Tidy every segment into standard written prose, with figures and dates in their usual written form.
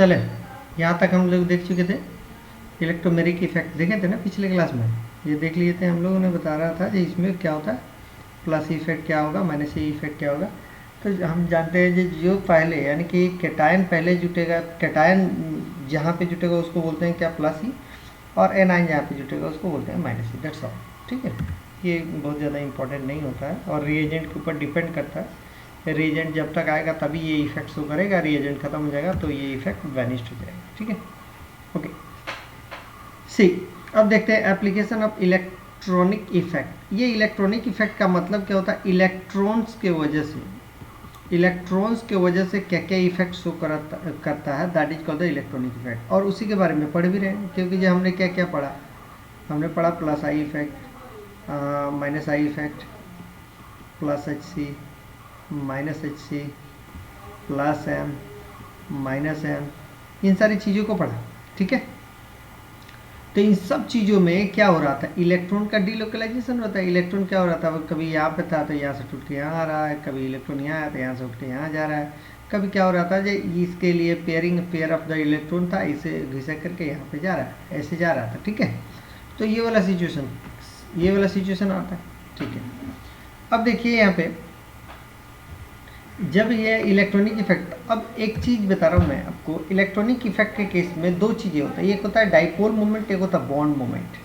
चले, यहाँ तक हम लोग देख चुके थे। इलेक्ट्रोमेरिक इफेक्ट देखे थे ना पिछले क्लास में, ये देख लिए थे हम लोगों ने, बता रहा था कि इसमें क्या होता है, प्लस इफेक्ट क्या होगा, माइनस इफेक्ट क्या होगा। तो हम जानते हैं जो पहले यानी कि कैटायन पहले जुटेगा, कैटायन जहाँ पे जुटेगा उसको बोलते हैं क्या, प्लस ही, और एनायन जहाँ पे जुटेगा उसको बोलते हैं माइनस ही। दैट्स ऑल, ठीक है। ये बहुत ज़्यादा इंपॉर्टेंट नहीं होता है और रिएजेंट के ऊपर डिपेंड करता है। रिएजेंट जब तक आएगा तभी ये इफेक्ट शो करेगा, रिएजेंट खत्म हो जाएगा तो ये इफेक्ट वैनिश्ड हो जाएगा, ठीक है। ओके सी, अब देखते हैं एप्लीकेशन ऑफ इलेक्ट्रॉनिक इफेक्ट। ये इलेक्ट्रॉनिक इफेक्ट का मतलब क्या होता है, इलेक्ट्रॉन्स के वजह से, इलेक्ट्रॉन्स के वजह से क्या क्या इफेक्ट शो करता है, that is called the electronic effect. और उसी के बारे में पढ़ भी रहे हैं, क्योंकि जो हमने क्या क्या पढ़ा, हमने पढ़ा plus I effect, minus I effect, plus H C, minus H C, plus M, minus M, इन सारी चीज़ों को पढ़ा, ठीक है। तो इन सब चीज़ों में क्या हो रहा था, इलेक्ट्रॉन का डीलोकलाइजेशन होता है। इलेक्ट्रॉन क्या हो रहा था, कभी यहाँ पे था तो यहाँ से टूट के यहाँ आ रहा है, कभी इलेक्ट्रॉन यहाँ आया तो यहाँ से उठ के यहाँ जा रहा है, कभी क्या हो रहा था जो इसके लिए पेयर ऑफ द इलेक्ट्रॉन था, इसे घिसक करके यहाँ पे जा रहा है, ऐसे जा रहा था, ठीक है। तो ये वाला सिचुएशन आता है, ठीक है। अब देखिए यहाँ पे जब ये इलेक्ट्रॉनिक इफेक्ट, अब एक चीज़ बता रहा हूँ मैं आपको, इलेक्ट्रॉनिक इफेक्ट के केस में दो चीज़ें होता है, एक होता है डाइपोल मोमेंट, एक होता है बॉन्ड मोमेंट।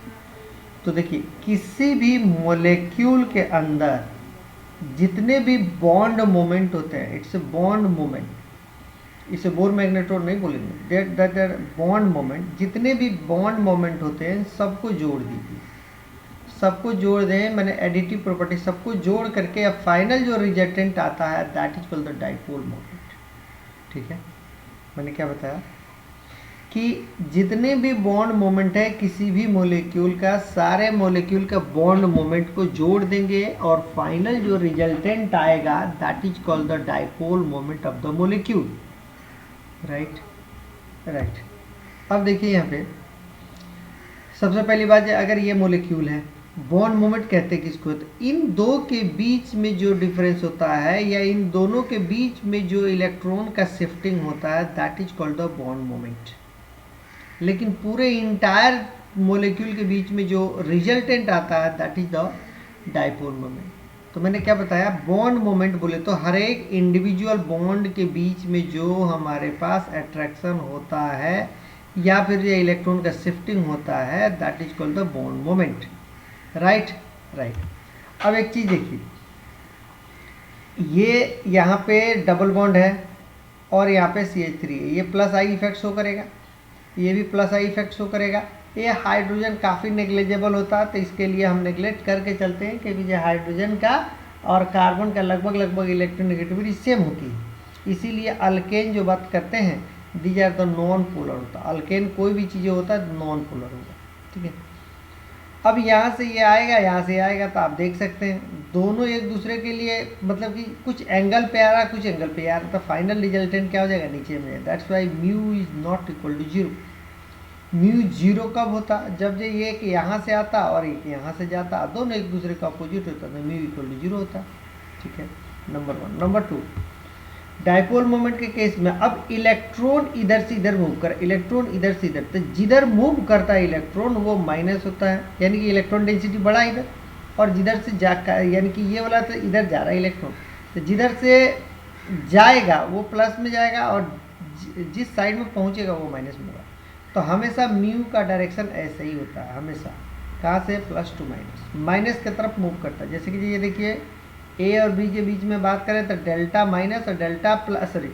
तो देखिए किसी भी मॉलिक्यूल के अंदर जितने भी बॉन्ड मोमेंट होते हैं, इट्स ए बॉन्ड मोमेंट, इसे बोर मैग्नेट्रोन नहीं बोलेंगे, दैट बॉन्ड मोमेंट, जितने भी बॉन्ड मोमेंट होते हैं सबको जोड़ दीजिए, सबको जोड़ दें, मैंने एडिटिव प्रॉपर्टी, सबको जोड़ करके अब फाइनल जो रिजल्टेंट आता है that is called the dipole moment, ठीक है। मैंने क्या बताया कि जितने भी बॉन्ड मोमेंट है किसी भी मॉलिक्यूल का, सारे मॉलिक्यूल का बॉन्ड मोमेंट को जोड़ देंगे और फाइनल जो रिजल्टेंट आएगा that is called the dipole moment of the molecule, right. अब देखिए यहाँ पे सबसे पहली बात है, अगर ये मॉलिक्यूल है, बॉन्ड मोमेंट कहते हैं किसको, तो इन दो के बीच में जो डिफरेंस होता है या इन दोनों के बीच में जो इलेक्ट्रॉन का शिफ्टिंग होता है that is called the bond moment. लेकिन पूरे इंटायर मॉलिक्यूल के बीच में जो रिजल्टेंट आता है that is the dipole moment. तो मैंने क्या बताया, बॉन्ड मोमेंट बोले तो हर एक इंडिविजुअल बॉन्ड के बीच में जो हमारे पास अट्रैक्शन होता है या फिर ये इलेक्ट्रॉन का शिफ्टिंग होता है that is called the bond moment, right. अब एक चीज़ देखिए, ये यहाँ पे डबल बॉन्ड है और यहाँ पे CH3 है, ये प्लस आई इफेक्ट शो करेगा, ये भी प्लस आई इफेक्ट शो करेगा। ये हाइड्रोजन काफ़ी नेग्लेजेबल होता है, तो इसके लिए हम नेग्लेक्ट करके चलते हैं, क्योंकि ये हाइड्रोजन का और कार्बन का लगभग इलेक्ट्रोनेगेटिविटी सेम होती है। इसीलिए अल्केन जो बात करते हैं these are the non polar होता है, अल्केन कोई भी चीज़ें होता है नॉन पोलर होगा, ठीक है। अब यहाँ से ये आएगा, यहाँ से आएगा, तो आप देख सकते हैं दोनों एक दूसरे के लिए मतलब कि कुछ एंगल पे आ रहा है, कुछ एंगल पे आ रहा है, तो फाइनल रिजल्टेंट क्या हो जाएगा, नीचे में। That's why mu is not equal to zero. Mu zero कब होता, जब ये एक यहाँ से आता और एक यहाँ से जाता, दोनों एक दूसरे का अपोजिट होता, तो म्यू इक्वल टू जीरो होता, ठीक है, नंबर 1। नंबर 2, डाइपोल मोमेंट के केस में अब इलेक्ट्रॉन इधर से इधर मूव कर, इलेक्ट्रॉन इधर से इधर, तो जिधर मूव करता है इलेक्ट्रॉन वो माइनस होता है, यानी कि इलेक्ट्रॉन डेंसिटी बढ़ा इधर, और जिधर से जा यानी कि ये वाला तो इधर जा रहा है इलेक्ट्रॉन, तो जिधर से जाएगा वो प्लस में जाएगा और जिस साइड में पहुंचेगा वो माइनस में होगा। तो हमेशा म्यू का डायरेक्शन ऐसे ही होता है, हमेशा कहाँ से, प्लस टू माइनस की तरफ मूव करता है। जैसे कि ये देखिए ए और बी के बीच में बात करें तो डेल्टा माइनस और डेल्टा प्लस, सॉरी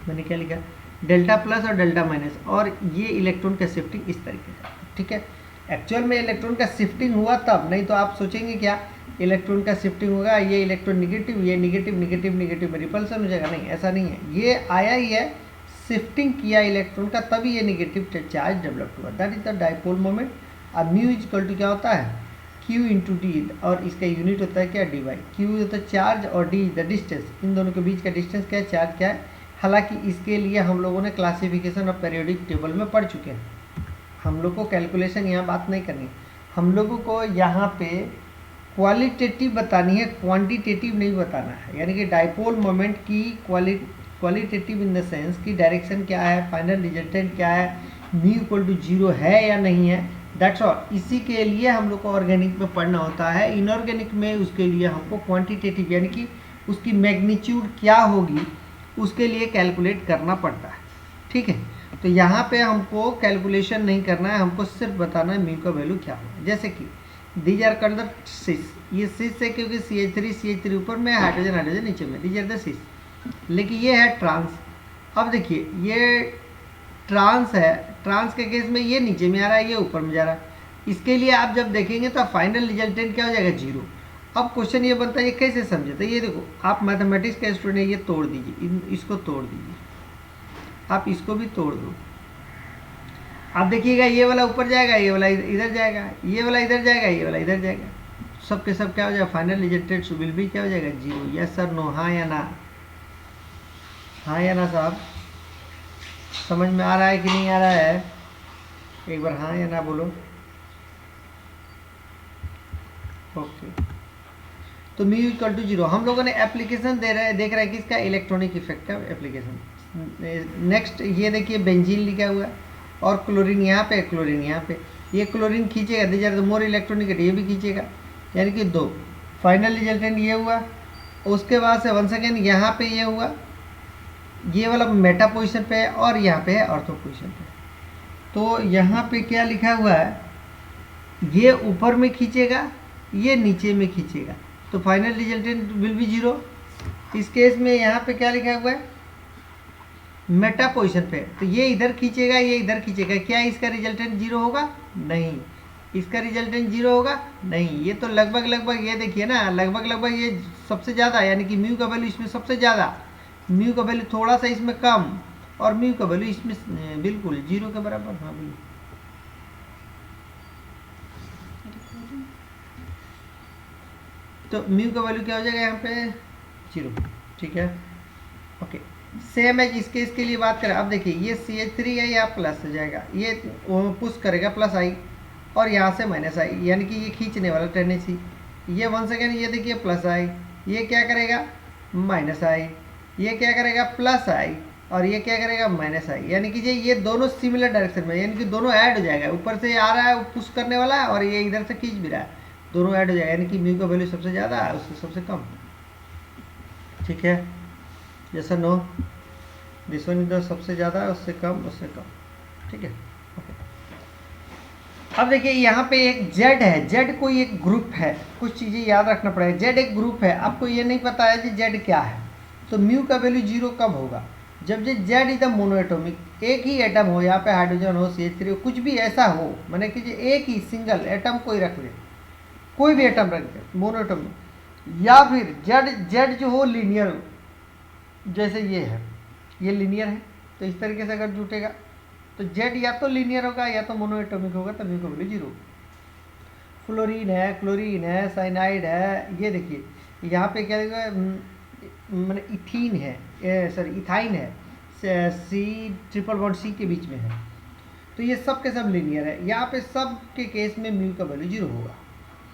मैंने क्या लिखा, डेल्टा प्लस और डेल्टा माइनस, और ये इलेक्ट्रॉन का शिफ्टिंग इस तरीके का, ठीक है। एक्चुअल में इलेक्ट्रॉन का शिफ्टिंग हुआ तब, नहीं तो आप सोचेंगे क्या इलेक्ट्रॉन का शिफ्टिंग होगा, ये इलेक्ट्रॉन निगेटिव, ये निगेटिव में रिपल्सन हो जाएगा, नहीं, ऐसा नहीं है। ये आया ही है, शिफ्टिंग किया इलेक्ट्रॉन का, तभी ये निगेटिव चार्ज डेवलप हुआ, that is the dipole moment. अब म्यू इज इक्वल टू क्या होता है, Q इंटू डी, और इसका यूनिट होता है क्या, dy। Q होता है चार्ज और D द डिस्टेंस, इन दोनों के बीच का डिस्टेंस क्या है, चार्ज क्या है। हालांकि इसके लिए हम लोगों ने क्लासिफिकेशन ऑफ पीरियोडिक टेबल में पढ़ चुके हैं, हम लोग को कैलकुलेशन यहाँ बात नहीं करनी, हम लोगों को यहाँ पे क्वालिटेटिव बतानी है, क्वांटिटेटिव नहीं बताना है। यानी कि डाइपोल मोमेंट की क्वालिटेटिव इन द सेंस कि डायरेक्शन क्या है, फाइनल रिजल्टेंट क्या है, म्यू इक्वल टू 0 है या नहीं है, दैट्स ऑल। इसी के लिए हम लोग को ऑर्गेनिक में पढ़ना होता है। इनऑर्गेनिक में उसके लिए हमको क्वांटिटेटिव यानी कि उसकी मैग्नीट्यूड क्या होगी उसके लिए कैलकुलेट करना पड़ता है, ठीक है। तो यहाँ पे हमको कैलकुलेशन नहीं करना है, हमको सिर्फ बताना है म्यू का वैल्यू क्या होगा। जैसे कि these are called the cis, ये सिस है क्योंकि CH3 ऊपर में, हाइड्रोजन नीचे में, दीज आर द सिस। लेकिन ये है ट्रांस। अब देखिए ये ट्रांस है, ट्रांस के केस में ये नीचे में आ रहा है, ये ऊपर में जा रहा है। इसके लिए आप जब देखेंगे तो फाइनल रिजल्टेंट क्या हो जाएगा, 0। अब क्वेश्चन ये बनता है ये कैसे समझे, तो ये देखो आप मैथमेटिक्स के स्टूडेंट, ये तोड़ दीजिए, इसको तोड़ दीजिए, आप इसको भी तोड़ दो। आप देखिएगा ये वाला ऊपर जाएगा, ये वाला इधर जाएगा, ये वाला इधर जाएगा, ये वाला इधर जाएगा, सब के सब क्या हो जाएगा, फाइनल रिजल्टेंट विल बी क्या हो जाएगा, 0। यस सर नो, हाँ या ना, हाँ या ना साहब, समझ में आ रहा है कि नहीं आ रहा है, एक बार हाँ या ना बोलो। ओके, तो म्यू इक्वल टू 0। हम लोगों ने एप्लीकेशन देख रहे हैं किसका, इलेक्ट्रॉनिक इफेक्ट का एप्लीकेशन। नेक्स्ट ये देखिए बेंजीन लिखा हुआ है और क्लोरीन यहाँ पे, क्लोरीन यहाँ पे, ये क्लोरीन खींचेगा, these are the more electronic, ये भी खींचेगा, यानी कि 2। फाइनल रिजल्टेंट ये हुआ। उसके बाद से वन सेकेंड यहाँ पे ये हुआ, ये वाला मेटा पोजिशन पे है और यहाँ पे है ऑर्थो पोजिशन पे। तो यहाँ पे क्या लिखा हुआ है, ये ऊपर में खींचेगा, ये नीचे में खींचेगा, तो फाइनल रिजल्टेंट विल बी 0। इस केस में यहाँ पे क्या लिखा हुआ है, मेटा पोजिशन पे, तो ये इधर खींचेगा, ये इधर खींचेगा, क्या इसका रिजल्टेंट 0 होगा, नहीं। इसका रिजल्टेंट 0 होगा, नहीं। ये तो लगभग लगभग, ये देखिए ना, लगभग लगभग ये सबसे ज़्यादा, यानी कि म्यू का वैल्यू इसमें सबसे ज़्यादा, म्यू का वैल्यू थोड़ा सा इसमें कम, और म्यू का वैल्यू इसमें बिल्कुल 0 के बराबर। हाँ बिल्कुल, तो म्यू का वैल्यू क्या हो जाएगा यहाँ पे, 0, ठीक है। ओके, सेम एज इसके, इसके लिए बात करें, अब देखिए ये CH3 है, या प्लस हो जाएगा, ये पुश करेगा प्लस आई, और यहाँ से माइनस आई, यानी कि ये खींचने वाला टेंडेंसी। ये वन सेकेंड, ये देखिए प्लस आई, ये क्या करेगा, माइनस आई, ये क्या करेगा, प्लस आई, और ये क्या करेगा, माइनस आई, यानी कि ये दोनों सिमिलर डायरेक्शन में, यानी कि दोनों ऐड हो जाएगा। ऊपर से आ रहा है पुश करने वाला है, और ये इधर से खींच भी रहा है, दोनों ऐड हो जाएगा, यानी कि म्यू का वैल्यू सबसे ज़्यादा है, उससे सबसे कम, ठीक है। जैसा नो, दिस वन इधर सबसे ज़्यादा है, उससे कम, उससे कम, ठीक है। ओके, अब देखिए यहाँ पे एक Z है, Z कोई एक ग्रुप है, कुछ चीज़ें याद रखना पड़ेगा। Z एक ग्रुप है, आपको ये नहीं पता है कि Z क्या है, तो म्यू का वैल्यू 0 कब होगा, जब Z इज द मोनोएटॉमिक, एक ही एटम हो, यहाँ पे हाइड्रोजन हो, CH3 हो, कुछ भी ऐसा हो, मैंने कि एक ही सिंगल एटम कोई रख ले, कोई भी एटम रख दे मोनोएटॉमिक, या फिर Z जो हो लीनियर हो, जैसे ये है, ये लीनियर है, तो इस तरीके से अगर जुटेगा तो Z या तो लीनियर होगा या तो मोनोएटॉमिक होगा, तो म्यू का वैल्यू 0। फ्लोरीन है, क्लोरीन है, साइनाइड है, ये देखिए यहाँ पे क्या मैंने इथीन है, सॉरी इथाइन है, C के बीच में है, तो ये सब के सब लीनियर है। यहाँ पे सब के केस में म्यू का वैल्यू 0 होगा।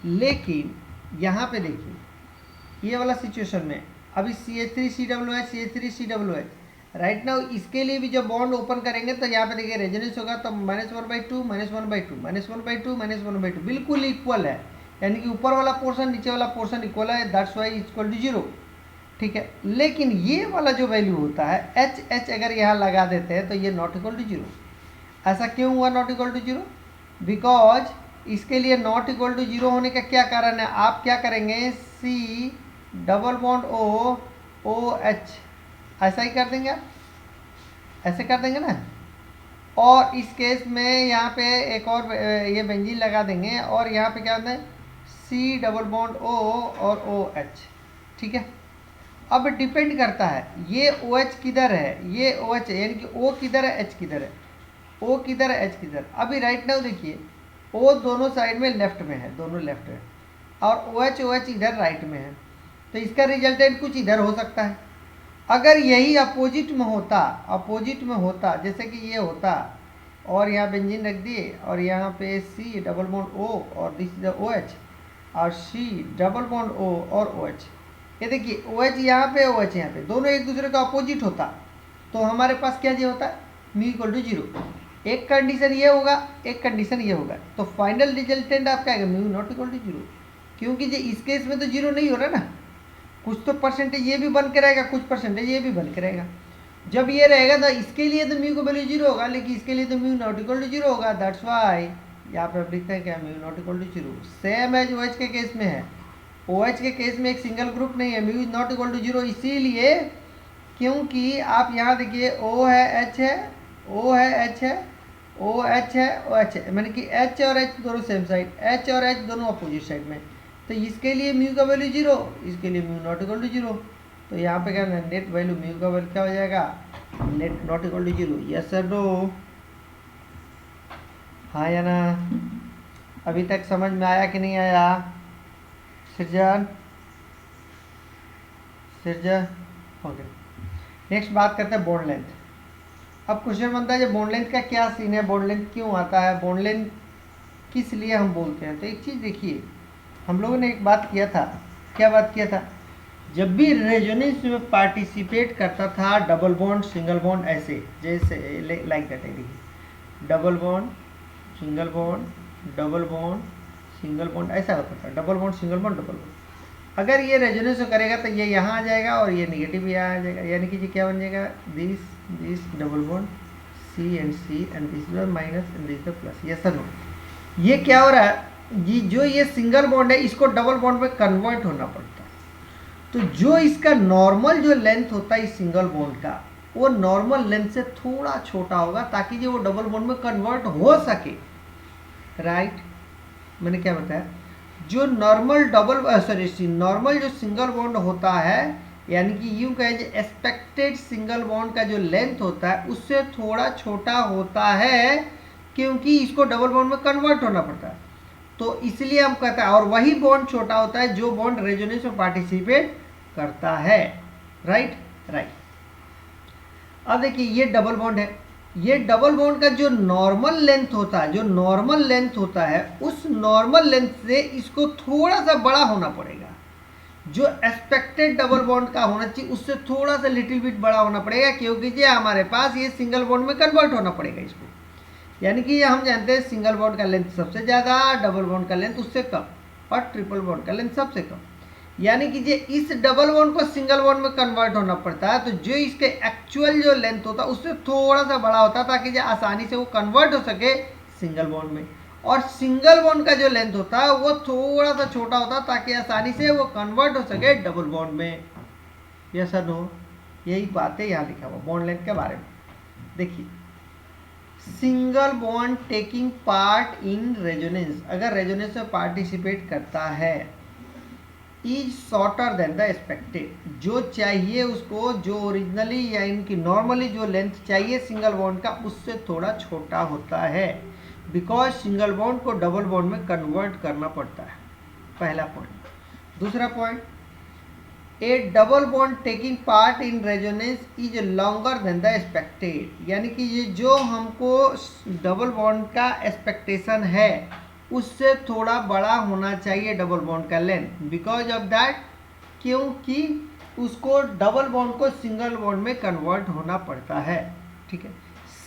लेकिन यहाँ पे देखिए ये वाला सिचुएशन में अभी CH3COOH, CH3COOH, राइट नाउ इसके लिए भी जब बॉन्ड ओपन करेंगे तो यहाँ पे देखिए रेजोनेंस होगा, तो -1/2 -1/2 -1/2 -1/2 बिल्कुल इक्वल है, यानी कि ऊपर वाला पोर्शन नीचे वाला पोर्शन इक्वल है, दैट्स वाई इक्वल टू 0, ठीक है। लेकिन ये वाला जो वैल्यू होता है H अगर यहाँ लगा देते हैं तो ये नॉट इक्वल टू 0। ऐसा क्यों हुआ नॉट इक्वल टू 0? बिकॉज इसके लिए नॉट इक्वल टू 0 होने का क्या कारण है, आप क्या करेंगे, C डबल बॉन्ड OH ऐसा ही कर देंगे, आप ऐसे कर देंगे ना, और इस केस में यहाँ पे एक और ये बेंजीन लगा देंगे, और यहाँ पे क्या होता है, C डबल बॉन्ड O और OH, ठीक है। अब डिपेंड करता है ये OH किधर है, ये OH है, यानी कि O किधर है, H किधर है, O किधर है, H किधर। अभी राइट नाउ देखिए O दोनों साइड में लेफ्ट में है, दोनों लेफ्ट है, और OH इधर राइट में है, तो इसका रिजल्टेंट कुछ इधर हो सकता है। अगर यही अपोजिट में होता, जैसे कि ये होता, और यहाँ बेंजीन रख दिए, और यहाँ पे C डबल बॉन्ड O और दिस इज द OH, और C डबल बॉन्ड O और OH, ये देखिए OH यहाँ पे OH यहाँ पे, दोनों एक दूसरे का अपोजिट होता तो हमारे पास क्या जो होता है म्यू इक्वल टू 0। एक कंडीशन ये होगा, एक कंडीशन ये होगा, तो फाइनल रिजल्टेंट आपका आएगा म्यू नॉट इक्वल टू 0, क्योंकि जो इस केस में तो 0 नहीं हो रहा ना, कुछ तो परसेंटेज ये भी बन के रहेगा, कुछ परसेंटेज ये भी बन के रहेगा। जब ये रहेगा तो इसके लिए तो म्यू का वैल्यू 0 होगा, लेकिन इसके लिए तो म्यू नॉट इक्वल टू 0 होगा। दैट्स वाई यहाँ पे आप लिखते हैं क्या, mu not equal to 0। Same as OH के केस में है, OH के केस में एक सिंगल ग्रुप नहीं है, mu is not equal to 0, इसीलिए क्योंकि आप यहाँ देखिए O है H है, O है H है, OH है OH है, मैंने कि H और H दोनों सेम साइड, H और H दोनों अपोजिट साइड में, तो इसके लिए म्यू का वैल्यू 0, इसके लिए म्यू नॉट इक्वल टू 0। तो यहाँ पे क्या नेट वैल्यू म्यू का वैल्यू क्या हो जाएगा, net not equal to 0। Yes sir no, हाँ या ना? अभी तक समझ में आया कि नहीं आया? सृजन ओके। नेक्स्ट बात करते हैं बॉन्ड लेंथ। अब क्वेश्चन बनता है जो बॉन्ड लेंथ का क्या सीन है, बॉन्ड लेंथ क्यों आता है, बॉन्ड लेंथ किस लिए हम बोलते हैं। तो एक चीज़ देखिए, हम लोगों ने एक बात किया था, क्या बात किया था, जब भी रेजोनेंस में पार्टिसिपेट करता था डबल बॉन्ड सिंगल बॉन्ड, ऐसे जैसे लाइक दैट है, देखिए double bond single bond double bond single bond, ऐसा होता था, double bond single bond double bond. अगर ये रेजोनेंस करेगा तो ये यहाँ आ जाएगा और ये नेगेटिव यहाँ आ जाएगा, यानी कि ये क्या बन जाएगा, this double bond C and this is minus and this plus. ये सर ये क्या हो रहा है, ये जो ये सिंगल बॉन्ड है इसको डबल बॉन्ड में कन्वर्ट होना पड़ता है। तो जो इसका नॉर्मल जो लेंथ होता है इस सिंगल बॉन्ड का, वो नॉर्मल लेंथ से थोड़ा छोटा होगा ताकि जो वो डबल बॉन्ड में कन्वर्ट हो सके। राइट, मैंने क्या बताया, जो नॉर्मल नॉर्मल जो सिंगल बॉन्ड होता है, यानी कि यूं कहे जो एक्सपेक्टेड सिंगल बॉन्ड का जो लेंथ होता है उससे थोड़ा छोटा होता है, क्योंकि इसको डबल बॉन्ड में कन्वर्ट होना पड़ता है। तो इसलिए हम कहते हैं, और वही बॉन्ड छोटा होता है जो बॉन्ड रेजोनेंस में पार्टिसिपेट करता है। राइट। अब देखिए ये डबल बॉन्ड है, ये डबल बॉन्ड का जो नॉर्मल लेंथ होता है, उस नॉर्मल लेंथ से इसको थोड़ा सा बड़ा होना पड़ेगा। जो एक्सपेक्टेड डबल बॉन्ड का होना चाहिए उससे थोड़ा सा लिटिल बिट बड़ा होना पड़ेगा, क्योंकि ये हमारे पास ये सिंगल बॉन्ड में कन्वर्ट होना पड़ेगा इसको। यानी कि हम जानते हैं सिंगल बॉन्ड का लेंथ सबसे ज़्यादा, डबल बॉन्ड का लेंथ उससे कम, और ट्रिपल बॉन्ड का लेंथ सबसे कम। यानी कि ये इस डबल बॉन्ड को सिंगल बॉन्ड में कन्वर्ट होना पड़ता है, तो जो इसके एक्चुअल जो लेंथ होता है उससे थोड़ा सा बड़ा होता है ताकि जो आसानी से वो कन्वर्ट हो सके सिंगल बॉन्ड में। और सिंगल बॉन्ड का जो लेंथ होता है वो थोड़ा सा छोटा होता है ताकि आसानी से वो कन्वर्ट हो सके डबल बॉन्ड में। यस और नो, यही बात है यहाँ लिखा हुआ बॉन्ड लेंथ के बारे में। देखिए single bond taking part in resonance, अगर रेजोनेंस में पार्टिसिपेट करता है, is shorter than the expected, जो चाहिए उसको, जो ओरिजिनली या इनकी नॉर्मली जो लेंथ चाहिए सिंगल बॉन्ड का उससे थोड़ा छोटा होता है, बिकॉज सिंगल बॉन्ड को डबल बॉन्ड में कन्वर्ट करना पड़ता है। पहला पॉइंट। दूसरा point, A double bond taking part in resonance is longer than the expected, यानी कि ये जो हमको डबल बॉन्ड का एक्सपेक्टेशन है उससे थोड़ा बड़ा होना चाहिए डबल बॉन्ड का लेंथ, बिकॉज ऑफ दैट, क्योंकि उसको डबल बॉन्ड को सिंगल बॉन्ड में कन्वर्ट होना पड़ता है। ठीक है।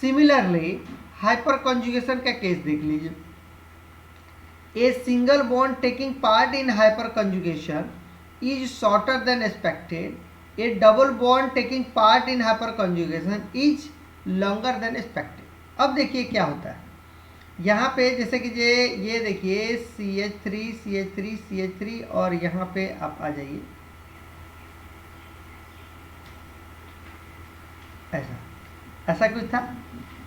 सिमिलरली हाइपर कॉन्जुगेशन का केस देख लीजिए, a single bond taking part in hyper conjugation is shorter than expected, A double bond taking part in hyper conjugation is longer than expected. अब देखिए क्या होता है यहाँ पे, जैसे कि ये देखिए CH3 और यहाँ पे आप आ जाइए, ऐसा कुछ था।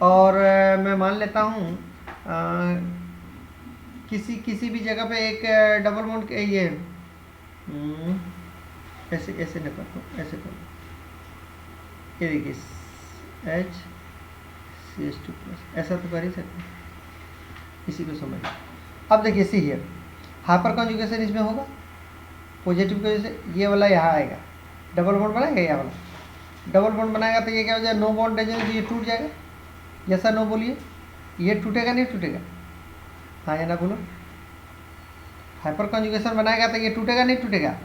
और मैं मान लेता हूँ किसी भी जगह पे एक डबल बॉन्ड ये ऐसे न करता हूँ, ऐसे करो, ये देखिए HCH2+, ऐसा तो कर ही सकते हैं, इसी को समझिए। अब देखिए सी हियर, हाइपर कॉन्जुगेशन इसमें होगा पॉजिटिव की वजह से, ये वाला यहाँ आएगा, डबल बॉन्ड बनाएगा, ये वाला डबल बॉन्ड बनाएगा तो ये क्या हो जाएगा, नो बॉन्ड रेजोनेंस, ये टूट जाएगा। जैसा नो बोलिए, ये टूटेगा नहीं टूटेगा, हाँ या ना बोलो। हाइपर कॉन्जुगेशन बनाएगा तो ये टूटेगा नहीं टूटेगा,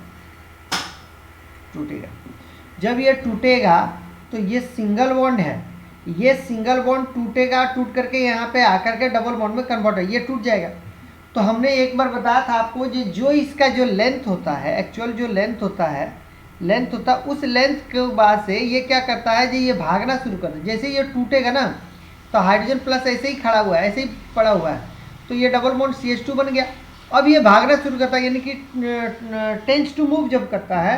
टूटेगा। जब ये टूटेगा तो ये सिंगल बॉन्ड है, ये सिंगल बॉन्ड टूटेगा, टूट करके यहाँ पे आकर के डबल बॉन्ड में कन्वर्ट हो, ये टूट जाएगा। तो हमने एक बार बताया था आपको जो इसका जो लेंथ होता है, एक्चुअल जो लेंथ होता है, उस लेंथ के बाद से ये क्या करता है जी, ये भागना शुरू करता है। जैसे ये टूटेगा ना तो हाइड्रोजन प्लस ऐसे ही खड़ा हुआ है, ऐसे ही पड़ा हुआ है, तो ये डबल बॉन्ड CH2 बन गया। अब ये भागना शुरू करता है, यानी कि टेंस टू मूव जब करता है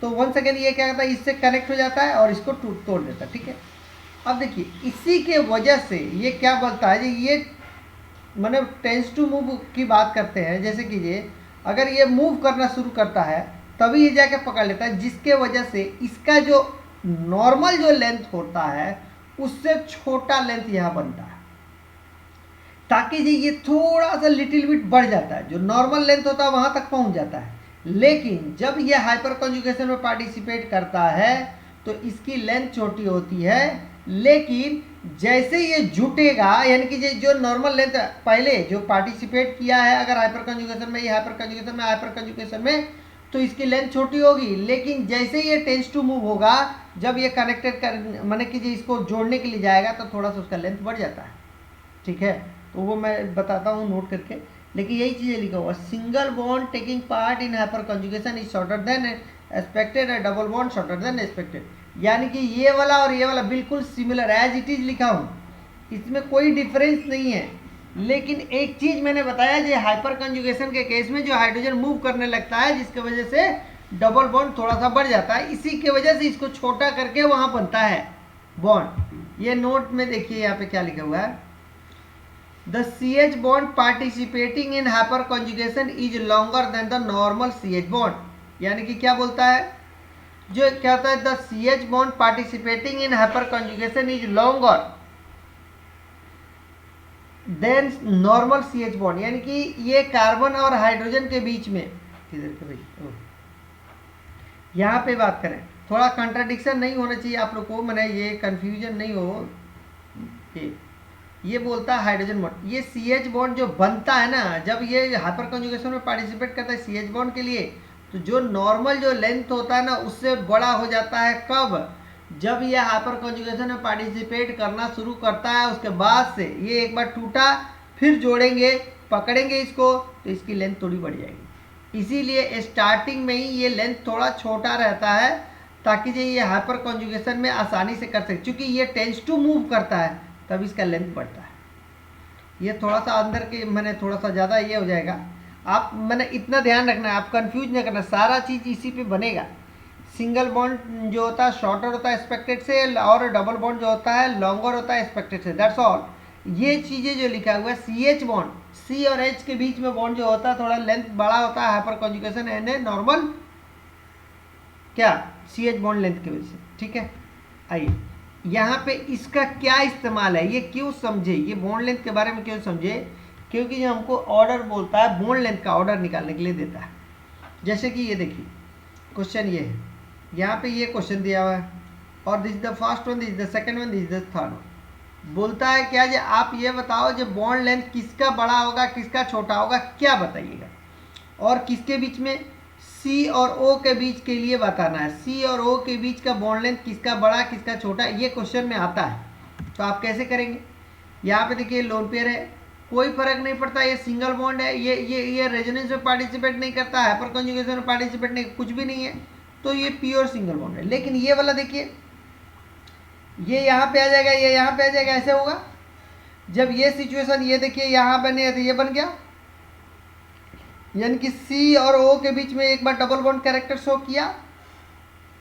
तो वंस अगेन ये क्या करता है, इससे कनेक्ट हो जाता है और इसको तोड़ देता है। ठीक है, अब देखिए इसी के वजह से ये क्या बोलता है जी, ये मतलब टेंस टू मूव की बात करते हैं। जैसे कि ये अगर ये मूव करना शुरू करता है तभी ये जाके पकड़ लेता है, जिसके वजह से इसका जो नॉर्मल जो लेंथ होता है उससे छोटा लेंथ यहाँ बनता है, ताकि जी ये थोड़ा सा लिटिल बिट बढ़ जाता है, जो नॉर्मल लेंथ होता है वहां तक पहुंच जाता है। लेकिन जब ये हाइपर कॉन्जुगेशन में पार्टिसिपेट करता है तो इसकी लेंथ छोटी होती है, लेकिन जैसे ये जुटेगा, यानी कि जो नॉर्मल लेंथ पहले जो पार्टिसिपेट किया है अगर हाइपर कॉन्जुगेशन में, ये हाइपर कॉन्जुगेशन में, तो इसकी लेंथ छोटी होगी। लेकिन जैसे ये टेंस टू मूव होगा, जब ये कनेक्टेड कर माने कि इसको जोड़ने के लिए जाएगा तो थोड़ा सा उसका लेंथ बढ़ जाता है। ठीक है, तो वो मैं बताता हूँ नोट करके, लेकिन यही चीज़ें लिखा हुआ, single bond taking part in hyper conjugation is shorter than expected and double bond shorter than expected. यानी कि ये वाला और ये वाला बिल्कुल सिमिलर एज इट इज लिखा हूँ, इसमें कोई डिफरेंस नहीं है। लेकिन एक चीज मैंने बताया, जो हाइपर कंजुगेशन के केस में जो हाइड्रोजन मूव करने लगता है, जिसके वजह से डबल बॉन्ड थोड़ा सा बढ़ जाता है, इसी के वजह से इसको छोटा करके वहां बनता है बॉन्ड। ये नोट में देखिए यहाँ पे क्या लिखा हुआ है, the CH bond participating in hyper conjugation is longer than the normal CH bond. यानी कि क्या बोलता है, जो क्या होता है, the CH bond participating in hyper conjugation is longer than normal CH bond. यानी कि ये कार्बन और हाइड्रोजन के बीच में, किधर के भाई, यहाँ पे बात करें, थोड़ा कंट्राडिक्शन नहीं होना चाहिए आप लोग को, मैंने ये कंफ्यूजन नहीं हो। ये बोलता है हाइड्रोजन बॉन्ड, ये CH बॉन्ड जो बनता है ना, जब ये हाइपर कंजुगेशन में पार्टिसिपेट करता है CH बॉन्ड के लिए, तो जो नॉर्मल जो लेंथ होता है ना उससे बड़ा हो जाता है। कब, जब ये हाइपर कंजुगेशन में पार्टिसिपेट करना शुरू करता है, उसके बाद से ये एक बार टूटा, फिर जोड़ेंगे, पकड़ेंगे इसको, तो इसकी लेंथ थोड़ी बढ़ जाएगी। इसीलिए स्टार्टिंग में ही ये लेंथ थोड़ा छोटा रहता है, ताकि ये हाइपर कंजुगेशन में आसानी से कर सके। क्योंकि ये टेंस टू मूव करता है तब इसका लेंथ बढ़ता है। ये थोड़ा सा अंदर के मैंने थोड़ा सा ज़्यादा ये हो जाएगा, आप मैंने इतना ध्यान रखना है, आप कंफ्यूज नहीं करना, सारा चीज़ इसी पे बनेगा। सिंगल बॉन्ड जो होता है शॉर्टर होता है एक्सपेक्टेड से, और डबल बॉन्ड जो होता है लॉन्गर होता है एक्सपेक्टेड से, दैट्स ऑल। ये चीज़ें जो लिखा हुआ है, CH बॉन्ड, C और H के बीच में बॉन्ड जो होता है थोड़ा लेंथ बड़ा होता है हाइपर कॉन्जुगेशन एंड नॉर्मल क्या CH बॉन्ड लेंथ की वजह से। ठीक है, आइए यहाँ पे इसका क्या इस्तेमाल है, ये क्यों समझे, ये बॉन्ड लेंथ के बारे में क्यों समझे, क्योंकि ये हमको ऑर्डर बोलता है, बॉन्ड लेंथ का ऑर्डर निकालने के लिए देता है। जैसे कि ये देखिए क्वेश्चन ये है, यहाँ पे ये क्वेश्चन दिया हुआ है, और this the first one, this the second one, this the third one. बोलता है क्या जी, आप ये बताओ जो बॉन्ड लेंथ किसका बड़ा होगा किसका छोटा होगा, क्या बताइएगा, और किसके बीच में, C और O के बीच के लिए बताना है। C और O के बीच का बॉन्ड लेंथ किसका बड़ा किसका छोटा, ये क्वेश्चन में आता है। तो आप कैसे करेंगे, यहाँ पे देखिए लोन पेयर है, कोई फर्क नहीं पड़ता, ये सिंगल बॉन्ड है, ये रेजोनेंस में पार्टिसिपेट नहीं करता, हाइपर कंजुगेशन में पार्टिसिपेट नहीं, कुछ भी नहीं है, तो ये प्योर सिंगल बॉन्ड है। लेकिन ये वाला देखिए, ये यहाँ पे आ जाएगा, ये यहाँ पे आ जाएगा, ऐसे होगा। जब ये सिचुएशन, ये देखिए यहाँ बने तो ये बन गया, यानी कि C और O के बीच में एक बार डबल बॉन्ड कैरेक्टर शो किया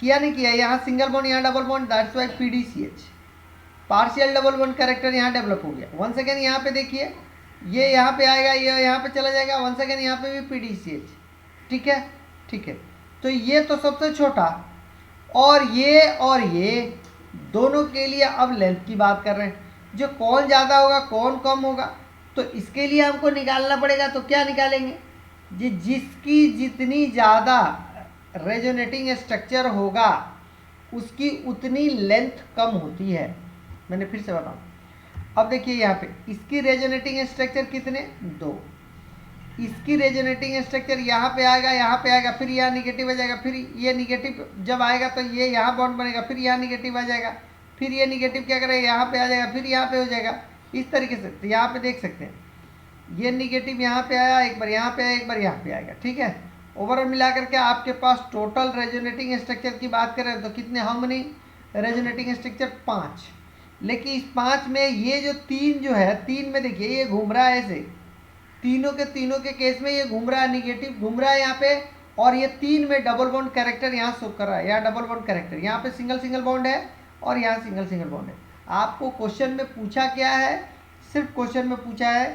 नहीं किया, यहाँ सिंगल बॉन्ड यहाँ double bond, that's why PDCH, partial double bond character यहाँ डेवलप हो गया। वन सेकेंड यहाँ पे देखिए, ये यहाँ पे आएगा, ये यहाँ पे चला जाएगा, वन सेकेंड यहाँ पे भी PDCH। ठीक है, ठीक है, तो ये तो सबसे छोटा, और ये दोनों के लिए अब लेंथ की बात कर रहे हैं, जो कौन ज़्यादा होगा कौन कम होगा, तो इसके लिए हमको निकालना पड़ेगा। तो क्या निकालेंगे जी, जिसकी जितनी ज़्यादा रेजोनेटिंग स्ट्रक्चर होगा उसकी उतनी लेंथ कम होती है। मैंने फिर से बताऊँ, अब देखिए यहाँ पे इसकी रेजोनेटिंग स्ट्रक्चर कितने, 2, इसकी रेजोनेटिंग स्ट्रक्चर यहाँ पे आएगा, यहाँ पे आएगा, फिर यहाँ निगेटिव आ जाएगा, फिर ये निगेटिव जब आएगा तो ये यहाँ बॉन्ड बनेगा, फिर यहाँ निगेटिव आ जाएगा, फिर ये निगेटिव क्या करेगा, यहाँ पे आ जाएगा, फिर यहाँ पे हो जाएगा, इस तरीके से। तो यहाँ पे देख सकते हैं ये निगेटिव यहाँ पे आया, एक बार यहाँ पे आया, एक बार यहाँ पे आएगा, ठीक है। ओवरऑल मिला करके आपके पास टोटल रेजोनेटिंग स्ट्रक्चर की बात करें तो कितने, हाउ मेनी रेजोनेटिंग स्ट्रक्चर, 5। लेकिन इस 5 में ये जो 3 जो है, 3 में देखिए ये घूम रहा है ऐसे, तीनों के केस में ये घूम रहा है, निगेटिव घूम रहा है यहाँ पे, और ये 3 में डबल बॉन्ड कैरेक्टर यहाँ शो कर रहा है, यहाँ डबल बॉन्ड कैरेक्टर, यहाँ पे सिंगल सिंगल बॉन्ड है और यहाँ सिंगल सिंगल बॉन्ड है। आपको क्वेश्चन में पूछा क्या है, सिर्फ क्वेश्चन में पूछा है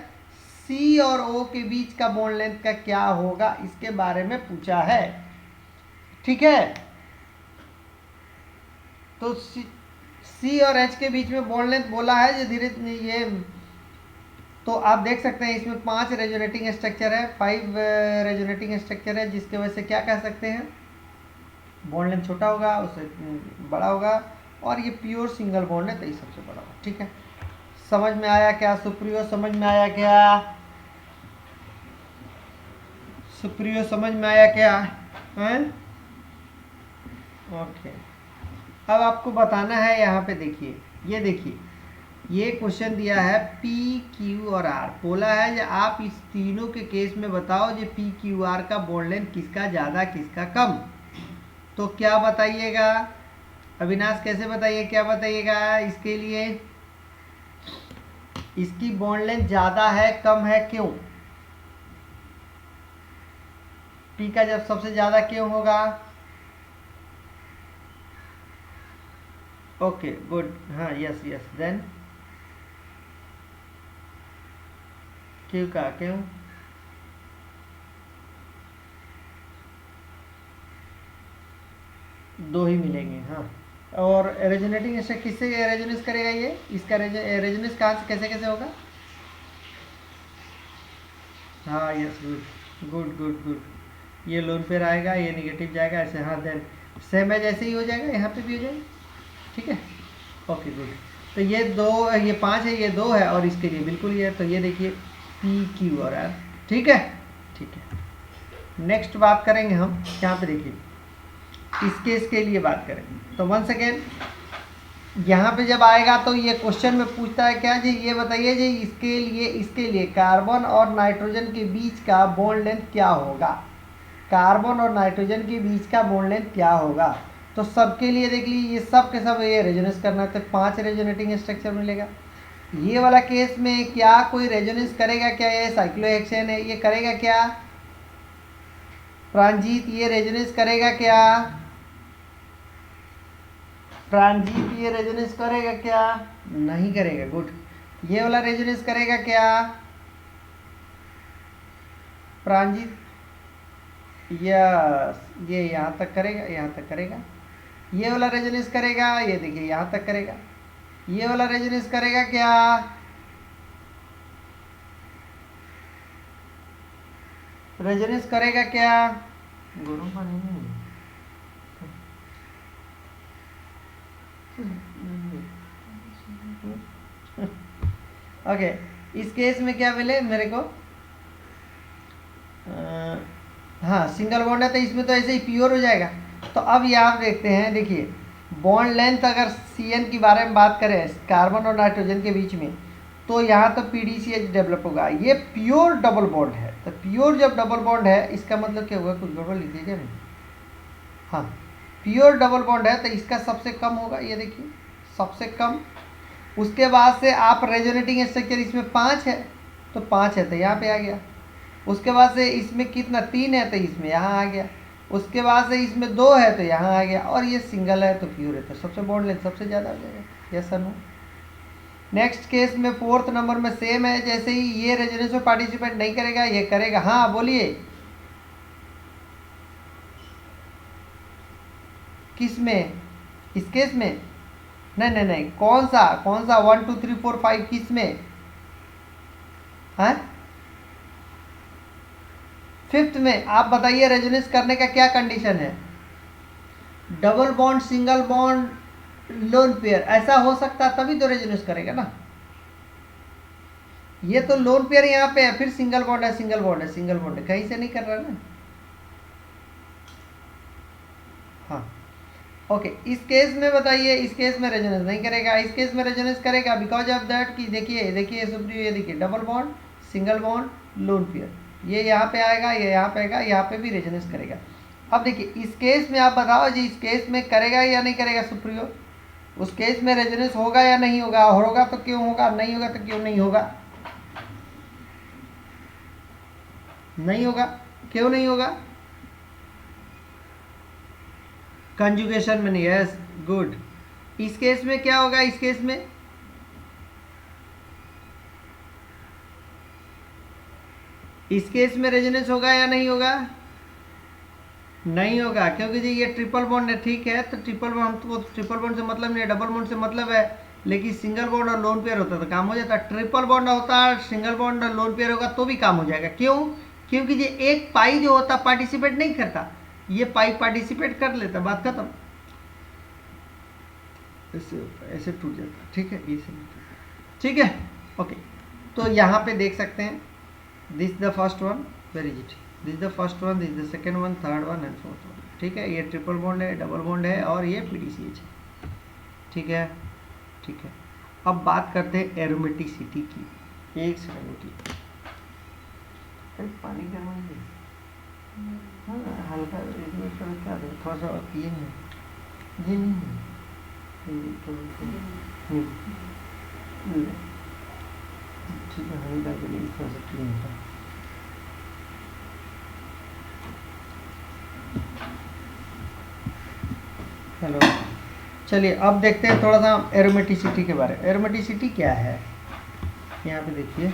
सी और ओ के बीच का बॉन्ड लेंथ का क्या होगा, इसके बारे में पूछा है, ठीक है। तो सी और एच के बीच में बॉन्ड लेंथ बोला है जो धीरे ये, तो आप देख सकते हैं इसमें 5 रेजोनेटिंग स्ट्रक्चर है, 5 रेजोनेटिंग स्ट्रक्चर है, जिसके वजह से क्या कह सकते हैं, बॉन्ड लेंथ छोटा होगा, उससे बड़ा होगा, और ये प्योर सिंगल बॉन्ड है तो ये सबसे बड़ा होगा, ठीक है। समझ में आया क्या सुप्रियो, समझ में आया क्या सुप्रियो, समझ में आया क्या है? ओके, अब आपको बताना है यहाँ पे देखिए, ये देखिए ये क्वेश्चन दिया है P, Q और R, बोला है जो आप इस तीनों के केस में बताओ जो P, Q, R का बॉन्ड लेंथ किसका ज़्यादा किसका कम। तो क्या बताइएगा अविनाश, कैसे बताइए, क्या बताइएगा इसके लिए, इसकी बॉन्ड लेंथ ज़्यादा है कम है, क्यों? P का जब सबसे ज़्यादा क्यों होगा? ओके गुड, हाँ यस यस, देन क्यों का क्यों? दो ही मिलेंगे, हाँ। और रेजोनेटिंग स्ट्रक्चर किससे रेजोनेंस करेगा ये, इसका रेजोनेंस कहाँ से कैसे कैसे होगा? हाँ yes, good good good good, ये लोन पेयर आएगा, ये निगेटिव जाएगा ऐसे, हाँ देन सेम है जैसे ही हो जाएगा, यहाँ पे भी हो जाएगा, ठीक है। ओके गुड, तो ये 2 ये 5 है, ये 2 है, और इसके लिए बिल्कुल ये है, तो ये देखिए P, Q और R, ठीक है ठीक है। नेक्स्ट बात करेंगे हम, यहाँ पे देखिए इस केस के लिए बात करेंगे, तो वंस अगेन यहाँ पे जब आएगा तो ये क्वेश्चन में पूछता है क्या जी, ये बताइए जी इसके लिए कार्बन और नाइट्रोजन के बीच का बॉन्ड लेंथ क्या होगा, कार्बन और नाइट्रोजन के बीच का बॉन्ड लेंथ क्या होगा। तो सबके लिए देख लीजिए, ये सब के सब ये रेजोनेंस करना है, तो 5 रेजोनेटिंग स्ट्रक्चर मिलेगा। ये वाला केस में क्या कोई रेजोनेंस करेगा क्या, ये साइक्लोहेक्सेन है, ये करेगा क्या प्रांजीत, ये रेजोनेंस करेगा क्या प्रांजीत, ये रेजोनेंस करेगा क्या, नहीं करेगा, गुड। ये वाला रेजोनेंस करेगा क्या प्रांजीत, यस, ये यहाँ तक करेगा, यहाँ तक करेगा। ये वाला रेजोनेंस करेगा, ये देखिए यहाँ तक करेगा। ये वाला रेजोनेंस करेगा क्या, रेजोनेंस करेगा क्या, गुरु पानी में ओके, इस केस में क्या मिले मेरे को, हाँ सिंगल बॉन्ड है तो इसमें तो ऐसे ही प्योर हो जाएगा। तो अब यहाँ देखते हैं, देखिए बॉन्ड लेंथ अगर CN के बारे में बात करें कार्बन और नाइट्रोजन के बीच में, तो यहाँ तो PDCH डेवलप होगा, ये प्योर डबल बॉन्ड है। तो प्योर जब डबल बॉन्ड है इसका मतलब क्या होगा, कुछ गड़बड़ लिख दीजिए नहीं, हाँ प्योर डबल बॉन्ड है तो इसका सबसे कम होगा, ये देखिए सबसे कम। उसके बाद से आप रेजोनेटिंग स्ट्रक्चर इसमें 5 है तो 5 है तो यहाँ पे आ गया। उसके बाद से इसमें कितना 3 है तो इसमें यहाँ आ गया। उसके बाद से इसमें 2 है तो यहाँ आ गया, और ये सिंगल है तो प्योर है तो सबसे बॉन्ड लेंथ सबसे ज़्यादा हो जाएगा, yes sir no. Next case में 4th नंबर में सेम है, जैसे ही ये रेजोनेंस में पार्टिसिपेट नहीं करेगा ये करेगा, हाँ बोलिए किस में, इस केस में नहीं नहीं नहीं, कौन सा 1 2 3 4 5 किस में है, 5th में। आप बताइए रेजोनेंस करने का क्या कंडीशन है, double bond single bond lone pair ऐसा हो सकता तभी तो रेजोनेंस करेगा ना। ये तो लोन पेयर यहाँ पे है, फिर सिंगल बॉन्ड है, सिंगल बॉन्ड है, सिंगल बॉन्ड है, कहीं से नहीं कर रहा ना। हाँ ओके, इस केस में बताइए, इस केस में रेजोनेंस नहीं करेगा, इस केस में रेजोनेंस करेगा बिकॉज ऑफ दैट कि देखिए देखिए सुप्रियो, ये देखिए double bond, single bond, lone pair, ये यहाँ पे आएगा, ये यहाँ पे आएगा, यहाँ पे भी रेजोनेंस करेगा। अब देखिए इस केस में आप बताओ जी, इस केस में करेगा या नहीं करेगा सुप्रियो? उस केस में रेजोनेंस होगा या नहीं होगा? होगा तो क्यों होगा, नहीं होगा तो क्यों नहीं होगा? नहीं होगा, क्यों नहीं होगा? कंजुगेशन में नहीं, यस गुड। इस केस में क्या होगा, इस केस में रेजोनेंस होगा या नहीं होगा? नहीं होगा, क्योंकि जी ये ट्रिपल बॉन्ड है, ठीक है, तो ट्रिपल बॉन्ड, हमको ट्रिपल बॉन्ड से मतलब नहीं है, डबल बॉन्ड से मतलब है, लेकिन सिंगल बॉन्ड और लोन पेयर होता तो काम हो जाता। ट्रिपल बॉन्ड होता है, सिंगल बॉन्ड और लोन पेयर होगा तो भी काम हो जाएगा। क्यों? क्योंकि ये एक पाई जो होता पार्टिसिपेट नहीं करता, ये पाई पार्टिसिपेट कर लेता, बात खत्म। ऐसे होता है, ऐसे टूट जाता है, ठीक है, ये से ठीक है ओके। तो यहाँ पे देख सकते हैं, this the first one, very it, this the first one, this the second one, third one and fourth one, ठीक है। ये ट्रिपल बॉन्ड है, डबल बॉन्ड है, और ये PDCH है, ठीक है, ठीक है। अब बात करते हैं एरोमेटिसिटी की। एक सेकंड की पानी गर्म है, हाँ हल्का इसमें तो क्या दे, थोड़ा सा ये नहीं, ये नहीं है, ठीक है, हल्का के लिए थोड़ा सा क्लीन होता है। हेलो, चलिए अब देखते हैं थोड़ा सा एरोमेटिसिटी के बारे में। एरोमेटिसिटी क्या है, यहाँ पे देखिए,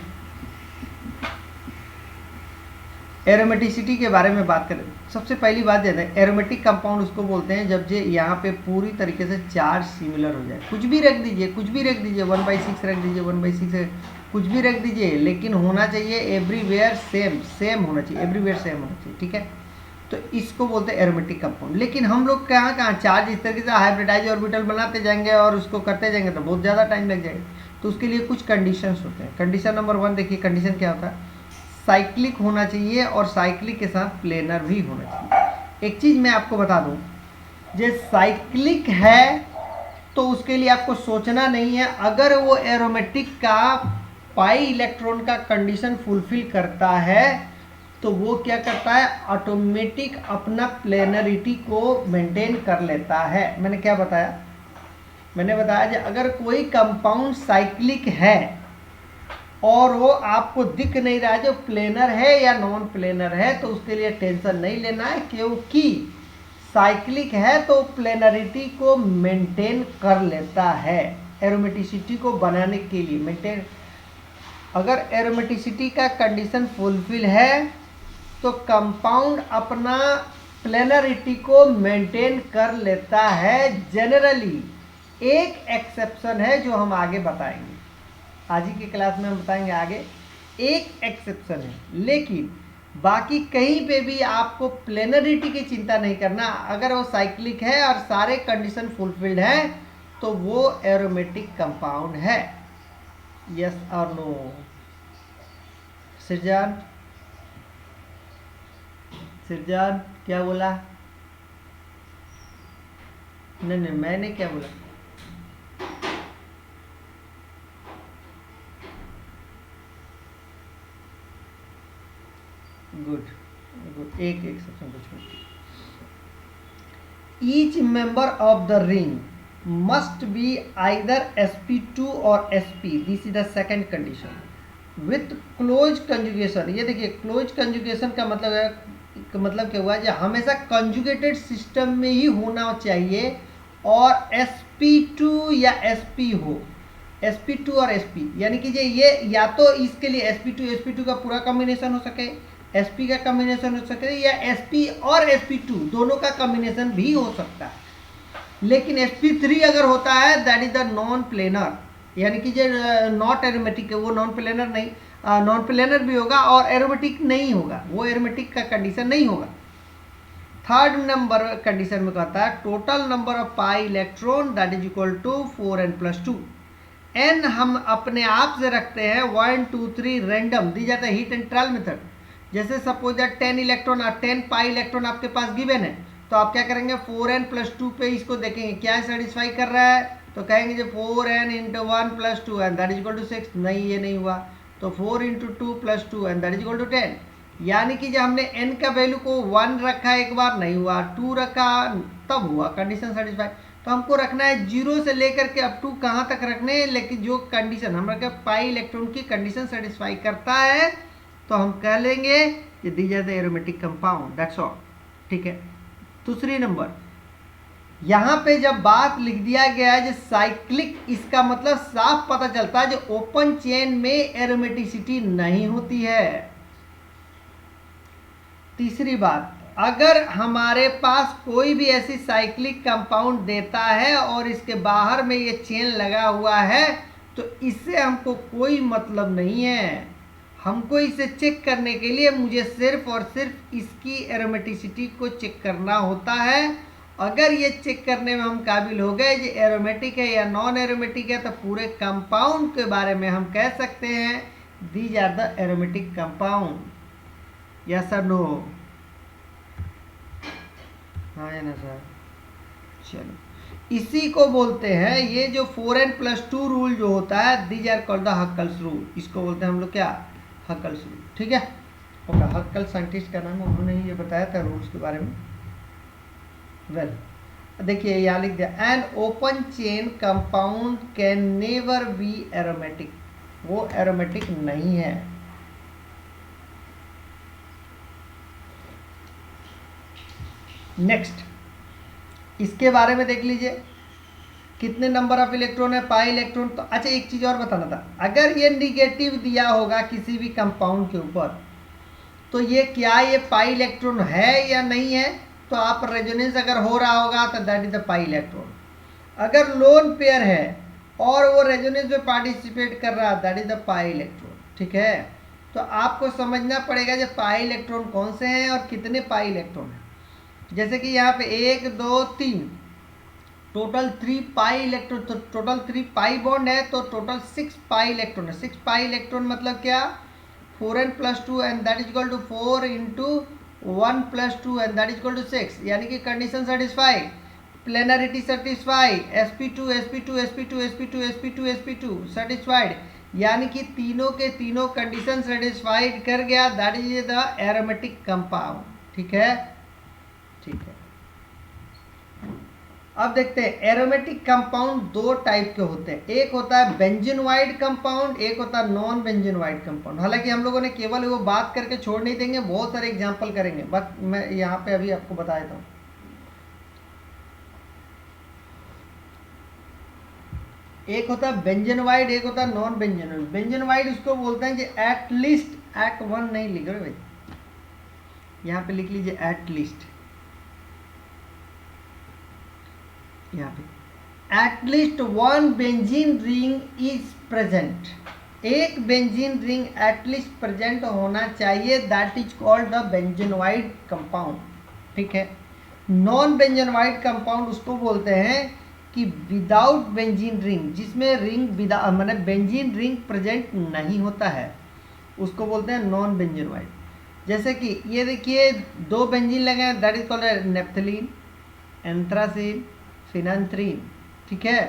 एरोमेटिसिटी के बारे में बात करें, सबसे पहली बात देते हैं, एरोमेटिक कंपाउंड उसको बोलते हैं जब जे यहाँ पे पूरी तरीके से चार्ज सिमिलर हो जाए। कुछ भी रख दीजिए, कुछ भी रख दीजिए, 1/6 रख दीजिए, 1/6 कुछ भी रख दीजिए, लेकिन होना चाहिए एवरीवेयर सेम, सेम होना चाहिए, एवरीवेयर सेम होना चाहिए, ठीक है। तो इसको बोलते हैं एरोमेटिक कंपाउंड। लेकिन हम लोग कहाँ कहाँ चार्ज इस तरीके से हाइब्रिडाइज ऑर्बिटल बनाते जाएंगे और उसको करते जाएंगे तो बहुत ज़्यादा टाइम लग जाएगा। तो उसके लिए कुछ कंडीशंस होते हैं। कंडीशन नंबर 1 देखिए, कंडीशन क्या होता है, साइक्लिक होना चाहिए और साइक्लिक के साथ प्लेनर भी होना चाहिए। एक चीज़ मैं आपको बता दूं, जो साइक्लिक है तो उसके लिए आपको सोचना नहीं है, अगर वो एरोमेटिक का पाई इलेक्ट्रॉन का कंडीशन फुलफिल करता है तो वो क्या करता है, ऑटोमेटिक अपना प्लेनरिटी को मेंटेन कर लेता है। मैंने क्या बताया, मैंने बताया कि अगर कोई कंपाउंड साइक्लिक है और वो आपको दिख नहीं रहा है जो प्लेनर है या नॉन प्लेनर है, तो उसके लिए टेंशन नहीं लेना है, क्योंकि साइक्लिक है तो प्लेनरिटी को मेंटेन कर लेता है। एरोमेटिसिटी को बनाने के लिए मेंटेन, अगर एरोमेटिसिटी का कंडीशन फुलफिल है तो कंपाउंड अपना प्लेनरिटी को मेंटेन कर लेता है जनरली। एक एक्सेप्शन है जो हम आगे बताएंगे, आज ही की क्लास में हम बताएंगे आगे, एक एक्सेप्शन है, लेकिन बाकी कहीं पे भी आपको प्लेनरिटी की चिंता नहीं करना। अगर वो साइक्लिक है और सारे कंडीशन फुलफिल्ड हैं तो वो एरोमेटिक कंपाउंड है। यस और नो? सिरजान, सिरजान क्या बोला? नहीं नहीं, मैंने क्या बोला? गुड गुड, एक एक्सेप्शन कुछ। Each member of the ring must be either sp2 और sp, this is the second condition with close conjugation. ये देखिए क्लोज कंजुगेशन का मतलब है, मतलब क्या हुआ, जो हमेशा कंजुगेटेड सिस्टम में ही होना चाहिए और sp2 या sp हो, sp2 और sp, यानी कि ये या तो इसके लिए sp2 का पूरा कॉम्बिनेशन हो सके, sp का कॉम्बिनेशन हो सके, या sp और sp2 दोनों का कॉम्बिनेशन भी हो सकता है। लेकिन sp3 अगर होता है that is the non planar, यानी कि जो नॉट एरोमेटिक है वो नॉन प्लेनर नहीं, नॉन प्लेनर भी होगा और एरोमेटिक नहीं होगा, वो एरोमेटिक का कंडीशन नहीं होगा। थर्ड नंबर कंडीशन में कहता है total number of pi electron that is equal to 4n+2। n हम अपने आप से रखते हैं 1 2 3 रैंडम, दी जाता है हीट एंड ट्रायल मेथड। जैसे सपोज दैट 10 इलेक्ट्रॉन और 10 पाई इलेक्ट्रॉन आपके पास गिवन है, तो आप क्या करेंगे 4n + 2 पे इसको देखेंगे क्या सेटिस्फाई कर रहा है, तो कहेंगे जो 4n × 1 + 2 and that is equal to 6। नहीं, ये नहीं हुआ, तो 4 × 2 + 2 and that is equal to 10। यानी कि जब हमने n का वैल्यू को 1 रखा एक बार नहीं हुआ, 2 रखा तब हुआ, कंडीशन सेटिस्फाई। तो हमको रखना है 0 से लेकर के अप टू कहाँ तक रखने हैं, लेकिन जो कंडीशन हम रखे पाई इलेक्ट्रॉन की कंडीशन सेटिस्फाई करता है तो हम कह लेंगे ये these are the aromatic compound, that's all. ठीक है। दूसरी नंबर, यहां पे जब बात लिख दिया गया है जो साइक्लिक, इसका मतलब साफ पता चलता है जो ओपन चेन में एरोमेटिसिटी नहीं होती है। तीसरी बात, अगर हमारे पास कोई भी ऐसी साइक्लिक कंपाउंड देता है और इसके बाहर में ये चेन लगा हुआ है तो इससे हमको कोई मतलब नहीं है। हमको इसे चेक करने के लिए मुझे सिर्फ और सिर्फ इसकी एरोमेटिसिटी को चेक करना होता है। अगर ये चेक करने में हम काबिल हो गए जो एरोमेटिक है या नॉन एरोमेटिक है, तो पूरे कंपाउंड के बारे में हम कह सकते हैं these are the aromatic compound. Yes और नो? हाँ या ना सर? चलो, इसी को बोलते हैं, ये जो 4n + 2 रूल जो होता है these are called the Huckel's rule. इसको बोलते हैं हम लोग क्या, हक्कल्स रूल। ठीक है, ओके। हक्कल साइंटिस्ट का नाम, उन्होंने ये बताया था रूल्स के बारे में। वेल, देखिए यहाँ लिख दिया, an open chain compound can never be aromatic, वो एरोमेटिक नहीं है। नेक्स्ट, इसके बारे में देख लीजिए कितने नंबर ऑफ इलेक्ट्रॉन है, पाई इलेक्ट्रॉन। तो अच्छा एक चीज और बताना था, अगर ये निगेटिव दिया होगा किसी भी कंपाउंड के ऊपर तो ये क्या ये पाई इलेक्ट्रॉन है या नहीं है, तो आप रेजोनेंस अगर हो रहा होगा तो that is the pi electron. अगर लोन पेयर है और वो रेजोनेंस में पार्टिसिपेट कर रहा है that is the pi electron. ठीक है, तो आपको समझना पड़ेगा जो पाई इलेक्ट्रॉन कौन से हैं और कितने पाई इलेक्ट्रॉन हैं। जैसे कि यहाँ पे 1 2 3 टोटल 3 पाई इलेक्ट्रॉन, तो टोटल 3 पाई बॉन्ड है तो टोटल 6 पाई इलेक्ट्रॉन है। 6 पाई इलेक्ट्रॉन मतलब क्या, 4n + 2 and that is equal to 4 × 1 + 2 and that is equal to 6। यानी कि condition satisfy, planarity satisfy, sp2 sp2 sp2 sp2 sp2 sp2 satisfied. यानी कि तीनों के तीनों कंडीशन सेटिस्फाइड कर गया, that is the aromatic compound. ठीक है, ठीक है। अब देखते हैं एरोमेटिक कंपाउंड दो टाइप के होते हैं, एक होता है बेंजीनोइड कंपाउंड, एक होता है नॉन बेंजीनोइड कंपाउंड। हालांकि हम लोगों ने केवल वो बात करके छोड़ नहीं देंगे, बहुत सारे एग्जांपल करेंगे, बट मैं यहाँ पे अभी आपको बता देता हूँ। एक होता है बेंजीनोइड, एक होता है नॉन बेंजीनोइड। बेंजीनोइड उसको बोलते हैं कि एटलीस्ट, एक्ट 1 नहीं लिख रहे भाई, यहाँ पे लिख लीजिए एटलीस्ट, यहाँ पे at least 1 benzene ring is present, एक बेंजीन रिंग एटलीस्ट प्रेजेंट होना चाहिए, that is called the benzenoid compound. ठीक है। नॉन बेंजीनोइड कंपाउंड उसको बोलते हैं कि विदाउट बेंजीन रिंग, जिसमें रिंग विदा मतलब बेंजीन रिंग प्रेजेंट नहीं होता है, उसको बोलते हैं नॉन बेंजीनोइड। जैसे कि ये देखिए 2 बेंजीन लगे हैं, that is called naphthalene, anthracene, phenanthrene. ठीक है,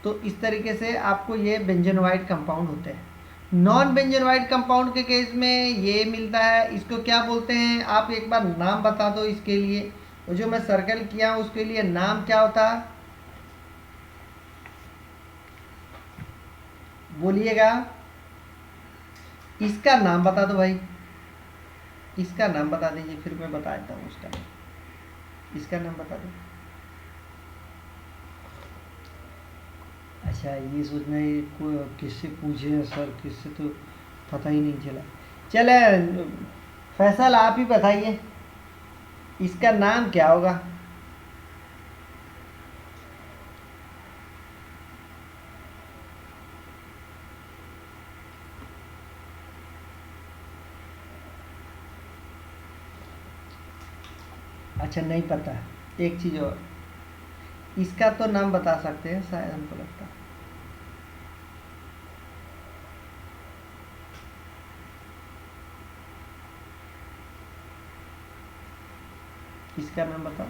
तो इस तरीके से आपको ये बेंजीनोइड कंपाउंड होते हैं। नॉन बेंजीनोइड कंपाउंड के केस में ये मिलता है, इसको क्या बोलते हैं, आप एक बार नाम बता दो इसके लिए, तो जो मैं सर्कल किया हूं उसके लिए नाम क्या होता है, बोलिएगा, इसका नाम बता दो भाई, इसका नाम बता दीजिए, फिर मैं बता देता हूँ उसका नाम, इसका नाम बता दो। अच्छा ये सोचना है कोई किससे पूछे सर, किससे तो पता ही नहीं चला। चले फैसल आप ही बताइए इसका नाम क्या होगा। अच्छा नहीं पता, एक चीज़ और, इसका तो नाम बता सकते हैं शायद, हमको लगता है। इसका नाम बताओ।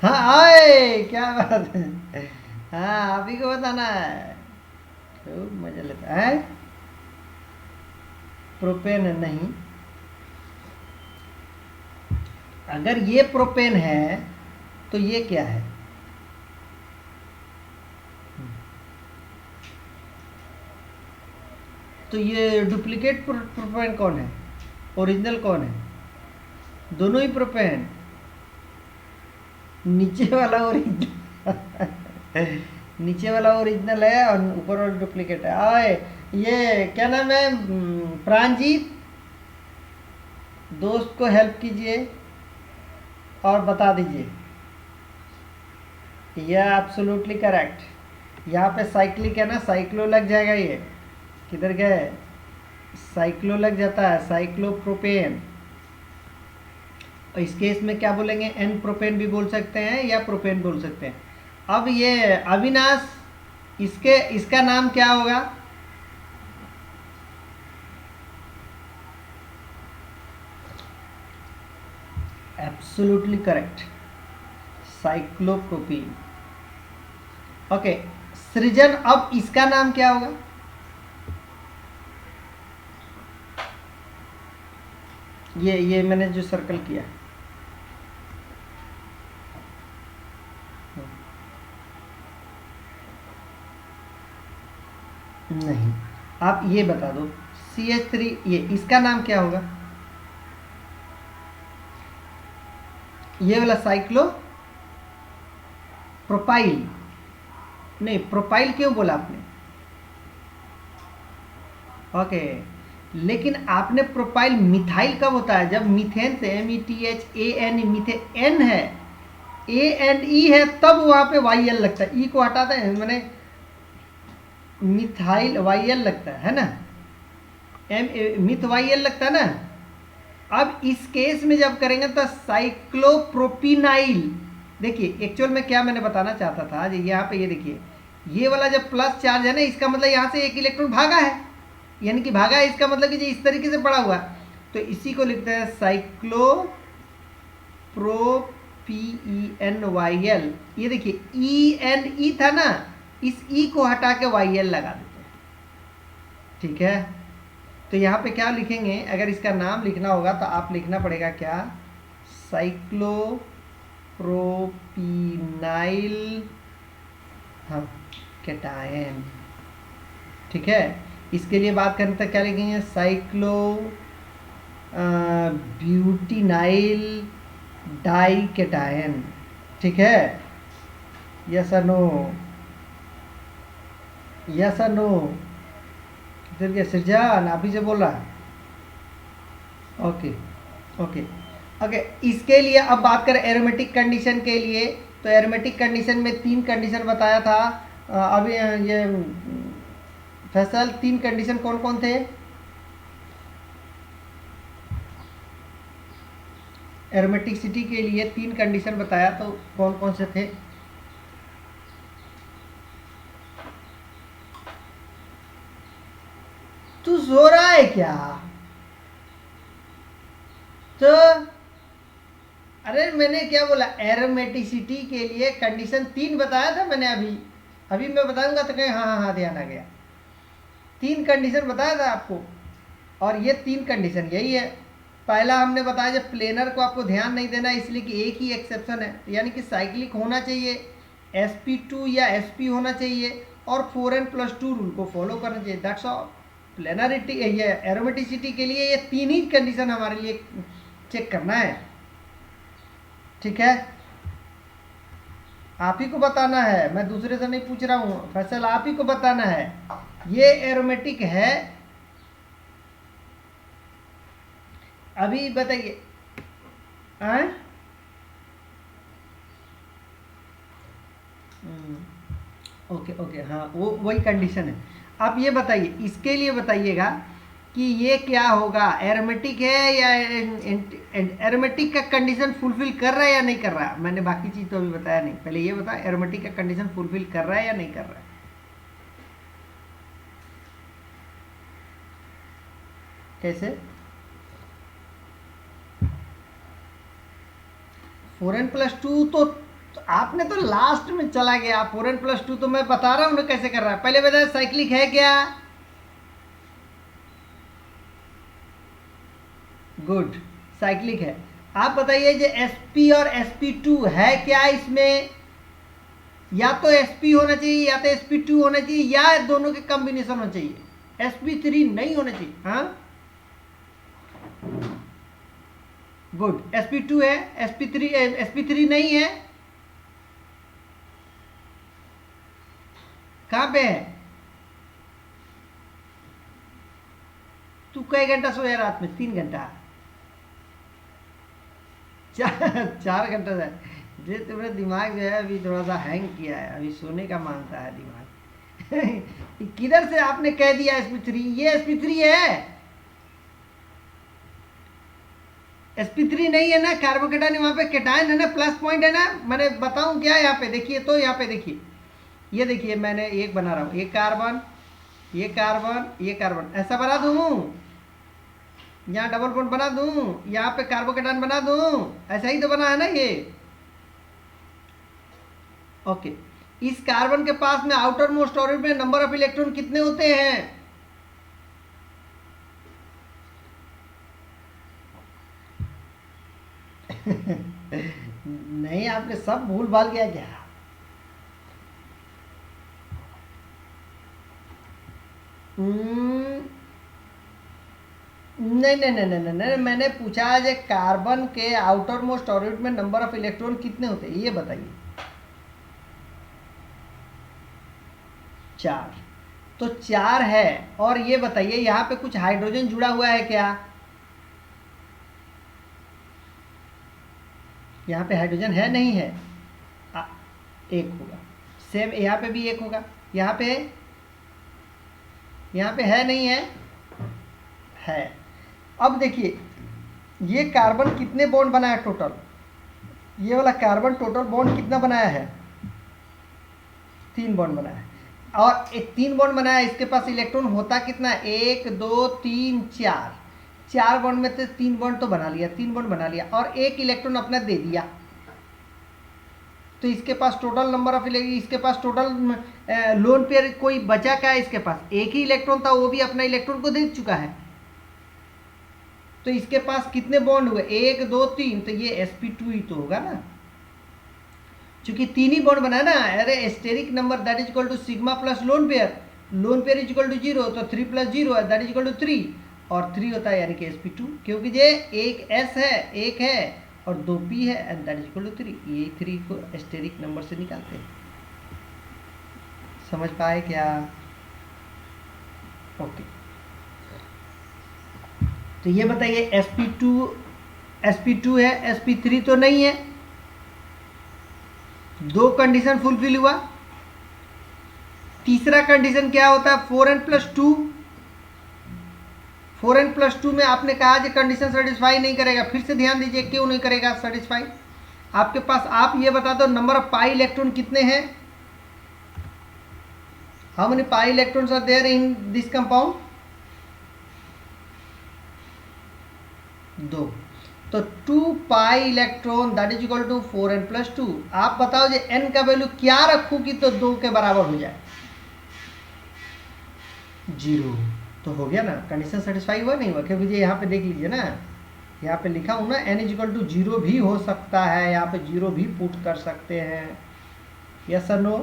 हाँ आए, क्या बात है। हाँ आप ही को बताना है, खूब मजा लेता है। प्रोपेन नहीं, अगर ये प्रोपेन है तो ये क्या है? तो ये डुप्लीकेट प्रोपेन कौन है, ओरिजिनल कौन है? दोनों ही प्रोपेन। नीचे वाला ओरिजिनल नीचे वाला ओरिजिनल है और ऊपर वाला डुप्लीकेट है। आए, ये क्या नाम है, प्राणजीत, दोस्त को हेल्प कीजिए और बता दीजिए। यह एब्सोल्युटली करेक्ट। यहाँ पे साइक्लिक है ना, साइक्लो लग जाएगा। ये किधर गए, साइक्लो लग जाता है, साइक्लोप्रोपेन। इस केस में क्या बोलेंगे, एन प्रोपेन भी बोल सकते हैं या प्रोपेन बोल सकते हैं। अब ये अविनाश, इसका नाम क्या होगा? Absolutely correct, cyclopropene. ओके सृजन, अब इसका नाम क्या होगा? ये मैंने जो सर्कल किया, नहीं, आप ये बता दो। CH3, ये इसका नाम क्या होगा? ये वाला साइक्लो प्रोपाइल, नहीं प्रोपाइल क्यों बोला आपने? ओके, लेकिन आपने प्रोपाइल मिथाइल कब होता है? जब मीथेन से METHAN, मीथेन है, ANE है, तब वहां पे YL लगता है। E को हटाते हैं, मैंने मिथाइल YL लगता है ना, मिथ YL लगता है ना। अब इस केस में जब करेंगे तो साइक्लोप्रोपिनाइल। देखिए एक्चुअल में क्या मैंने बताना चाहता था, यहाँ पे ये देखिए, ये वाला जब प्लस चार्ज है ना, इसका मतलब यहाँ से एक इलेक्ट्रॉन भागा है, यानी कि भागा है, इसका मतलब कि जो इस तरीके से पड़ा हुआ है, तो इसी को लिखते हैं साइक्लोप्रोपीएनवाईएल। ये देखिए ENE था ना, इस E को हटा के YL लगा देते हैं, ठीक है। तो यहाँ पे क्या लिखेंगे, अगर इसका नाम लिखना होगा तो आप लिखना पड़ेगा क्या, साइक्लोप्रोपीनाइल, हाँ, कैटायन, ठीक है। इसके लिए बात करें तो क्या लिखेंगे, साइक्लो ब्यूटिनाइल डाई कैटायन, ठीक है। यस और नो, यस और नो। किधर गया सृजन, आप ही से बोल रहा है। ओके ओके ओके, इसके लिए अब बात करें एरोमेटिक कंडीशन के लिए, तो एरोमेटिक कंडीशन में 3 कंडीशन बताया था। अभी ये फैसल, 3 कंडीशन कौन कौन थे? एरोमेटिसिटी के लिए 3 कंडीशन बताया, तो कौन कौन से थे? तू सो रहा है क्या? तो अरे मैंने क्या बोला, एरोमेटिसिटी के लिए कंडीशन 3 बताया था मैंने। अभी मैं बताऊंगा तो कहीं हाँ हाँ हाँ ध्यान आ गया। 3 कंडीशन बताया था आपको, और ये 3 कंडीशन यही है। पहला हमने बताया जब प्लेनर को आपको ध्यान नहीं देना, इसलिए कि एक ही एक्सेप्शन है, यानी कि साइक्लिक होना चाहिए, sp2 या sp होना चाहिए, और 4n+2 रूल को फॉलो करना चाहिए, दैट्स ऑल। प्लेनरिटी, ये एरोमेटिसिटी के लिए ये 3 ही कंडीशन हमारे लिए चेक करना है, ठीक है। आप ही को बताना है, मैं दूसरे से नहीं पूछ रहा हूँ, फैसल आप ही को बताना है ये एरोमेटिक है। अभी बताइए, ओके ओके, हाँ वो वही कंडीशन है। आप ये बताइए, इसके लिए बताइएगा कि ये क्या होगा, एरोमेटिक है या एरोमेटिक का कंडीशन फुलफिल कर रहा है या नहीं कर रहा है। मैंने बाकी चीज तो अभी बताया नहीं, पहले ये बता एरोमेटिक का कंडीशन फुलफिल कर रहा है या नहीं कर रहा है। कैसे 4n+2 तो आपने तो लास्ट में चला गया। 4n+2 तो मैं बता रहा हूं ना कैसे कर रहा है। पहले बताया साइक्लिक है क्या, गुड, साइक्लिक है। आप बताइए जो sp और sp2 है क्या इसमें, या तो sp होना चाहिए या तो sp2 होना चाहिए या दोनों के कॉम्बिनेशन होना चाहिए, sp3 नहीं होना चाहिए। हाँ गुड, sp2 है, sp3 नहीं है, कहां पे है। तू कई घंटा सोया रात में, 3 घंटा, 4 घंटा है। जो तुम्हारा दिमाग जो है अभी थोड़ा सा हैंग किया है, अभी सोने का मांगता है दिमाग। किधर से आपने कह दिया sp3, ये sp3 है, sp3 नहीं है ना, कार्बोकेटाइन वहां पे केटाइन है ना, प्लस पॉइंट है ना। मैंने बताऊं क्या यहाँ पे देखिए, तो यहाँ पे देखिए, ये देखिए मैंने एक बना रहा हूं, ये कार्बन ये कार्बन ये कार्बन, ऐसा बना दूं, यहाँ डबल बॉन्ड बना दूं, यहाँ पे कार्बोकेटाइन बना दूं, ऐसा ही तो बना है ना ये। ओके, इस कार्बन के पास में आउटर मोस्ट ऑर्बिट में नंबर ऑफ इलेक्ट्रॉन कितने होते हैं, नहीं आपने सब भूल भाल किया क्या। नहीं नहीं नहीं नहीं नहीं, मैंने पूछा जो कार्बन के आउटर मोस्ट ऑर्बिट में नंबर ऑफ इलेक्ट्रॉन कितने होते हैं ये बताइए। 4, तो 4 है। और ये बताइए यहाँ पे कुछ हाइड्रोजन जुड़ा हुआ है क्या, यहाँ पे हाइड्रोजन है नहीं है, एक होगा। सेम यहाँ पे भी एक होगा, यहाँ पे है नहीं है, है। अब देखिए ये कार्बन कितने बॉन्ड बनाया टोटल, ये वाला कार्बन टोटल बॉन्ड कितना बनाया है, 3 बॉन्ड बनाया है। और एक 3 बॉन्ड बनाया, इसके पास इलेक्ट्रॉन होता कितना, 1 2 3 4, 4 बॉन्ड में से 3 बॉन्ड तो बना लिया, 3 बॉन्ड बना लिया और एक इलेक्ट्रॉन अपना दे दिया। तो इसके पास टोटल नंबर ऑफ इसके पास टोटल लोन पेयर कोई बचा क्या है, इसके पास एक ही इलेक्ट्रॉन था, वो भी अपना इलेक्ट्रॉन को दे चुका है। तो इसके पास कितने बॉन्ड हुए, 1 2 3, तो ये sp2 ही तो होगा ना, क्योंकि 3 ही बॉन्ड बना ना। अरे steric number that is equal to sigma plus lone pair is equal to 0, तो 3 + 0 दैट इज इक्वल टू 3, और 3 होता है यानी कि sp2, क्योंकि ये एक s है, एक है और 2 p है, and that is equal to 3। ये 3 को स्टेरिक नंबर से निकालते हैं। समझ पाए क्या, ओके। तो ये बताइए sp2 है, sp3 तो नहीं है, 2 कंडीशन फुलफिल हुआ। तीसरा कंडीशन क्या होता है, 4n+2, 4n+2 में आपने कहा कि कंडीशन सेटिस्फाई नहीं करेगा, फिर से ध्यान दीजिए क्यों नहीं करेगा सेटिस्फाई। आपके पास, आप ये बता दो नंबर ऑफ पाई इलेक्ट्रॉन कितने हैं, how many pi electrons are there in this compound, 2, तो 2 pi electron that is equal to 4n+2। आप बताओ जो n का वैल्यू क्या रखूं कि तो 2 के बराबर हो जाए, 0, तो हो गया ना, कंडीशन सेटिस्फाई हुआ नहीं हुआ, क्योंकि ये यहाँ पे देख लीजिए ना, यहाँ पे लिखा हूं ना n इक्वल टू 0 भी हो सकता है, यहाँ पे 0 भी पुट कर सकते हैं, यस और नो,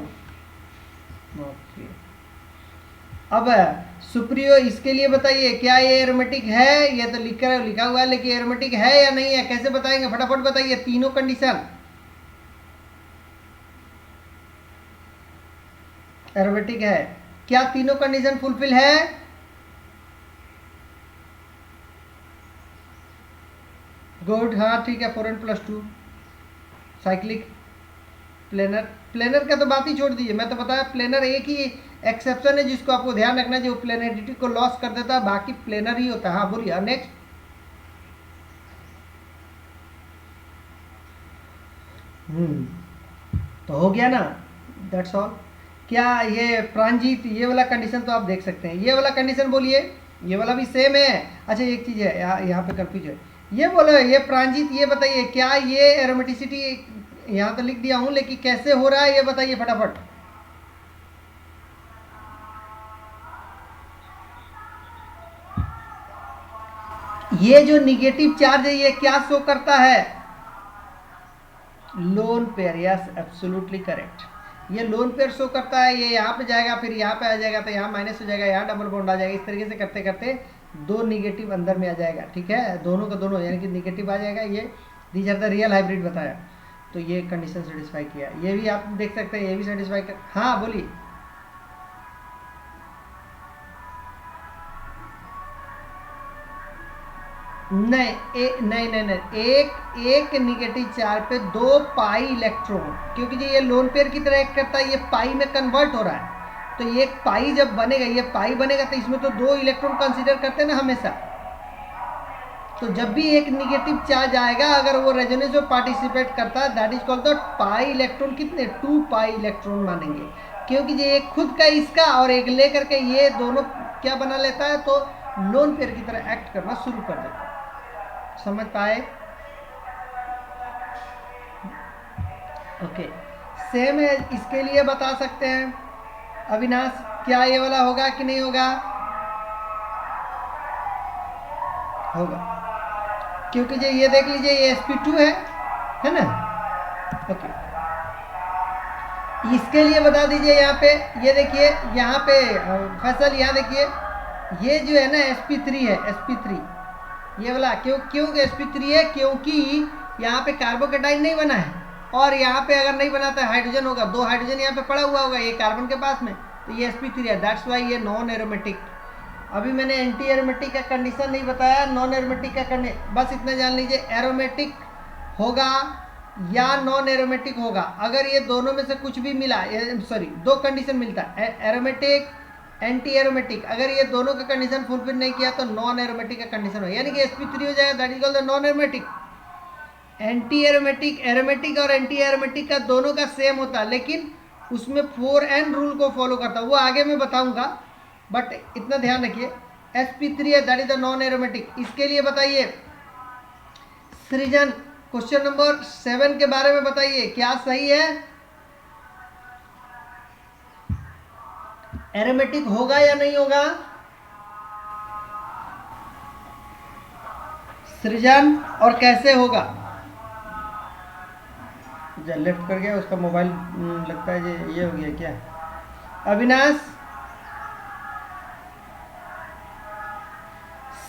ओके। अब सुप्रियो इसके लिए बताइए क्या ये एरोमेटिक है, ये तो लिखा हुआ है लेकिन एरोमेटिक है या नहीं है, कैसे बताएंगे, फटाफट बताइए तीनों कंडीशन। एरोमेटिक है, क्या तीनों कंडीशन फुलफिल है, गुड, हाँ ठीक है, 4n+2 साइक्लिक प्लेनर, प्लेनर का तो बात ही छोड़ दीजिए, मैं तो बताया प्लेनर एक ही एक्सेप्शन है जिसको आपको ध्यान रखना है, जो प्लेनरिटी को लॉस कर देता है, बाकी प्लेनर ही होता है। हाँ बोलिए नेक्स्ट। तो हो गया ना, दैट्स ऑल। क्या ये प्रांजीत, ये वाला कंडीशन तो आप देख सकते हैं, ये वाला कंडीशन बोलिए, ये वाला भी सेम है। अच्छा एक चीज़ है यहाँ पे कंफ्यूज है, ये बोलो ये प्रांजीत, ये बताइए क्या ये एरोमेटिसिटी, यहाँ तो लिख दिया हूँ लेकिन कैसे हो रहा है ये बताइए फटाफट। ये जो निगेटिव चार्ज है ये क्या शो करता है, lone pair, yes absolutely correct, ये लोन पेयर शो करता है। ये यहाँ पे जाएगा फिर यहाँ पे आ जाएगा, तो यहाँ माइनस हो जाएगा, यहाँ डबल बॉन्ड आ जाएगा, इस तरीके से करते करते दो निगेटिव अंदर में आ जाएगा, ठीक है, दोनों का दोनों यानी कि निगेटिव आ जाएगा। ये these are the real hybrid बताया, तो ये कंडीशन सेटिस्फाई किया, ये भी आप देख सकते हैं, ये भी सेटिस्फाई कर। हाँ बोलिए। नहीं, एक निगेटिव चार्ज पे 2 पाई इलेक्ट्रॉन, क्योंकि ये लोन पेयर की तरह एक्ट करता है, ये पाई में कन्वर्ट हो रहा है, तो ये पाई जब बनेगा, ये पाई बनेगा तो इसमें तो 2 इलेक्ट्रॉन कंसीडर करते हैं ना हमेशा। तो जब भी एक निगेटिव चार्ज आएगा, अगर वो रेजोनेंस में पार्टिसिपेट करता है, that is called the pi electron, कितने 2 पाई इलेक्ट्रॉन मानेंगे, क्योंकि ये एक खुद का इसका और एक लेकर के ये दोनों क्या बना लेता है, तो लोन पेयर की तरह एक्ट करना शुरू कर देता है। समझ पाए? ओके सेम है, इसके लिए बता सकते हैं अविनाश, क्या ये वाला होगा कि नहीं होगा? होगा, क्योंकि ये देख लीजिए ये sp2 है ना। ओके इसके लिए बता दीजिए यहाँ पे, ये देखिए यहाँ पे फैसल, यहाँ देखिए ये जो है ना sp3 है, sp3 ये वाला, क्यों sp3 है, क्योंकि यहाँ पे कार्बोकेटाइन नहीं बना है, और यहाँ पे अगर नहीं बना तो हाइड्रोजन होगा, 2 हाइड्रोजन यहाँ पे पड़ा हुआ होगा ये कार्बन के पास में, तो ये sp3 है, दैट्स वाई ये नॉन एरोमेटिक। अभी मैंने एंटी एरोमेटिक का कंडीशन नहीं बताया, नॉन एरोमेटिक का कंडीशन बस इतना जान लीजिए, एरोमेटिक होगा या नॉन एरोमेटिक होगा, अगर ये दोनों में से कुछ भी मिला, सॉरी 2 कंडीशन मिलता है, एरोमेटिक एंटी एरोमेटिक, अगर ये दोनों का कंडीशन फुलफिल नहीं किया तो नॉन एरोमेटिक का कंडीशन हो, यानी कि sp3 हो जाएगा, that is called the non aromatic. Anti aromatic, aromatic और एंटी एरोमेटिक का दोनों का सेम होता है, लेकिन उसमें 4n रूल को फॉलो करता है, वो आगे मैं बताऊंगा, बट इतना ध्यान रखिए sp3 है, that is the non aromatic. इसके लिए बताइए सृजन, क्वेश्चन नंबर 7 के बारे में बताइए, क्या सही है, एरोमेटिक होगा या नहीं होगा? सृजन, और कैसे होगा? जो लेफ्ट कर गया उसका मोबाइल लगता है ये हो गया क्या? अविनाश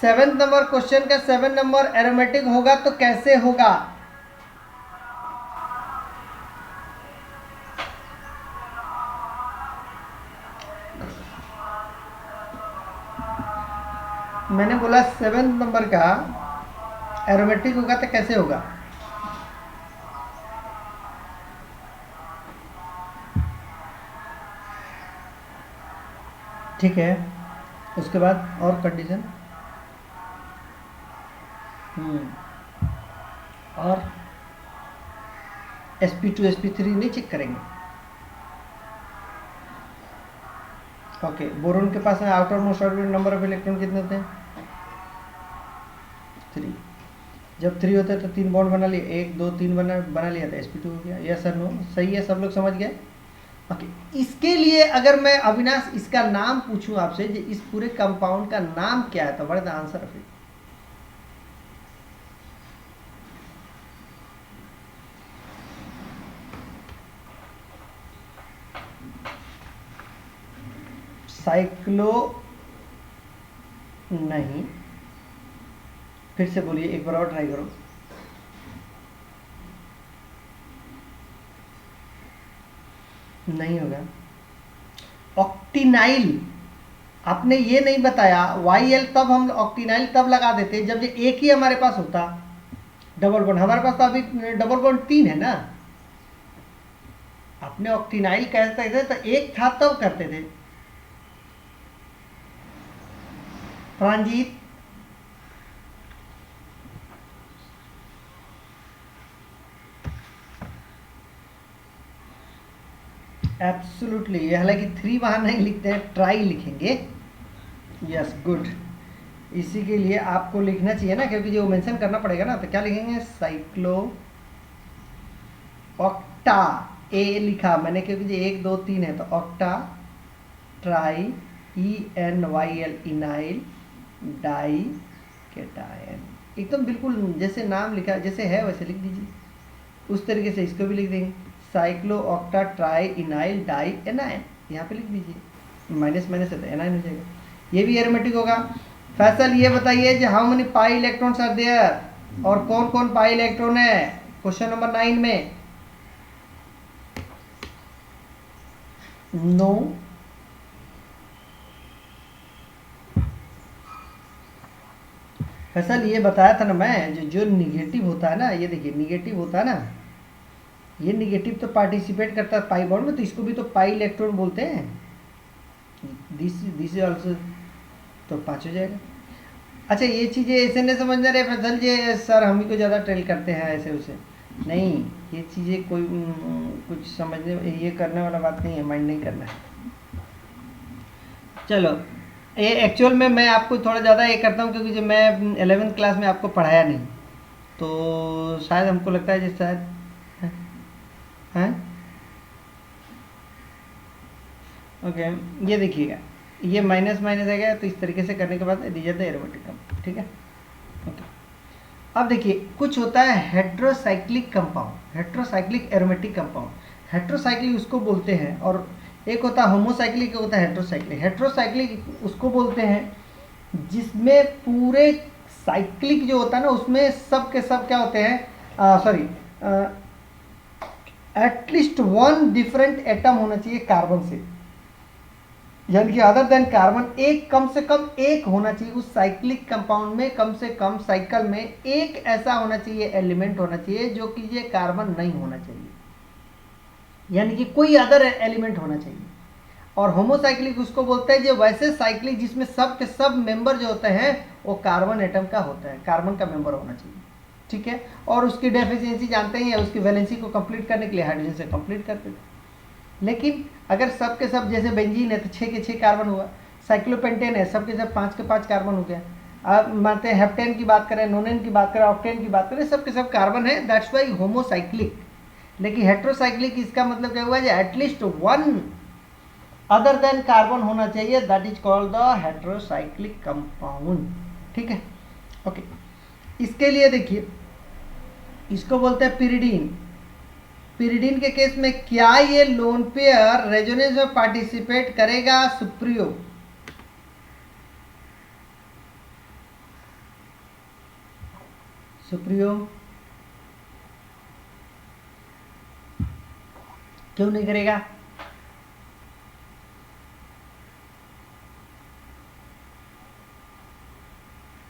7 नंबर क्वेश्चन का 7 नंबर, एरोमेटिक होगा तो कैसे होगा? मैंने बोला 7 नंबर का एरोमेटिक होगा तो कैसे होगा? ठीक है, उसके बाद और कंडीशन, और sp2 sp3 नहीं चेक करेंगे। ओके बोरोन के पास outermost orbital number of electron कितने होते हैं? 3। जब 3 होते हैं तो 3 बॉन्ड बना लिए, 1 2 3 बना लिया था, sp2 हो गया। यस सर नो, सही है, सब लोग समझ गए? ओके इसके लिए अगर मैं अविनाश इसका नाम पूछूं आपसे, इस पूरे कंपाउंड का नाम क्या है, तो what is the answer of it? Cyclo नहीं, फिर से बोलिए एक बार और ट्राई करो। नहीं होगा। ऑक्टिनाइल, आपने ये नहीं बताया, YL तब हम ऑक्टिनाइल तब लगा देते जब ये एक ही हमारे पास होता डबल बॉन्ड, हमारे पास तो अभी डबल बॉन्ड 3 है ना, अपने ऑक्टिनाइल कहते थे तो एक था तब करते थे। प्रांजीत, एब्सोल्युटली, हालांकि 3 वहां नहीं लिखते हैं, ट्राई लिखेंगे। Yes, good. इसी के लिए आपको लिखना चाहिए ना, क्योंकि जो मेंशन करना पड़ेगा ना, तो क्या लिखेंगे, साइक्लो ऑक्टा, ए लिखा मैंने क्योंकि जो 1 2 3 है, तो octa tri ENYL ynyl di cation, एकदम बिल्कुल जैसे नाम लिखा जैसे है वैसे लिख दीजिए। उस तरीके से इसको भी लिख देंगे, cyclo octa tri ynyl di enyne, यहाँ पे लिख दीजिए। माइनस माइनस है तो एनाइन हो जाएगा, ये भी एरोमेटिक होगा। फैसल ये बताइए how many pi electrons are there, और कौन कौन पाई इलेक्ट्रॉन है क्वेश्चन नंबर 9 में। नो, फैसल ये बताया था ना मैं, जो निगेटिव होता है ना, ये देखिए निगेटिव होता है ना, ये निगेटिव तो पार्टिसिपेट करता है पाई बॉन्ड में, तो इसको भी तो पाई इलेक्ट्रॉन बोलते हैं। दिस ऑल्सो, तो 5 हो जाएगा। अच्छा, ये चीज़ें ऐसे नहीं समझना रहे फैसल जी सर हम ही को ज़्यादा ट्रेल करते हैं ऐसे उसे, नहीं, ये चीज़ें कोई कुछ समझने ये करने वाला बात नहीं है, माइंड नहीं करना है। चलो, ये एक्चुअल में मैं आपको थोड़ा ज़्यादा ये करता हूँ क्योंकि जब मैं 11th क्लास में आपको पढ़ाया नहीं, तो शायद हमको लगता है जी शायद हैं। ओके, ये देखिएगा, ये माइनस माइनस आ गया, तो इस तरीके से करने के बाद रिजल्ट एरोमेटिक, ठीक है। ओके, अब देखिए कुछ होता है heterocyclic compound, heterocyclic aromatic compound, heterocyclic उसको बोलते हैं, और एक होता है होमोसाइक्लिक, एक होता है हेट्रोसाइक्लिक। हेट्रोसाइक्लिक उसको बोलते हैं जिसमें पूरे साइक्लिक जो होता है ना, उसमें सब के सब क्या होते हैं, सॉरी, एटलीस्ट 1 डिफरेंट एटम होना चाहिए कार्बन से, यानी कि अदर देन कार्बन एक, कम से कम एक होना चाहिए उस साइक्लिक कंपाउंड में, कम से कम साइकिल में एक ऐसा होना चाहिए, एलिमेंट होना चाहिए जो कि ये कार्बन नहीं होना चाहिए, यानी कि कोई अदर एलिमेंट होना चाहिए। और होमोसाइक्लिक उसको बोलते हैं जो वैसे साइक्लिक जिसमें सब के सब मेंबर जो होते हैं वो कार्बन एटम का होता है, कार्बन का मेंबर होना चाहिए, ठीक है। और उसकी डेफिशिएंसी जानते ही है, उसकी वैलेंसी को कंप्लीट करने के लिए हाइड्रोजन से कंप्लीट करते थे। लेकिन अगर सब के सब, जैसे बेंजीन है तो 6 के 6 कार्बन हुआ, साइक्लोपेंटेन है सब के सब 5 के 5 कार्बन हो गया। अब मानते हैं हेप्टेन की बात करें, नोनेन की बात करें, ऑक्टेन की बात करें, सब के सब कार्बन है, दैट्स वाई होमोसाइक्लिक। लेकिन हेट्रोसाइक्लिक इसका मतलब क्या हुआ, एटलीस्ट 1 अदर देन कार्बन होना चाहिए, that is called the heterocyclic compound, ठीक है। ओके, इसके लिए देखिए इसको बोलते हैं पिरिडीन। पिरिडीन के केस में क्या ये लोन पेयर रेजोनेंस में पार्टिसिपेट करेगा, सुप्रियो? सुप्रियो क्यों नहीं करेगा?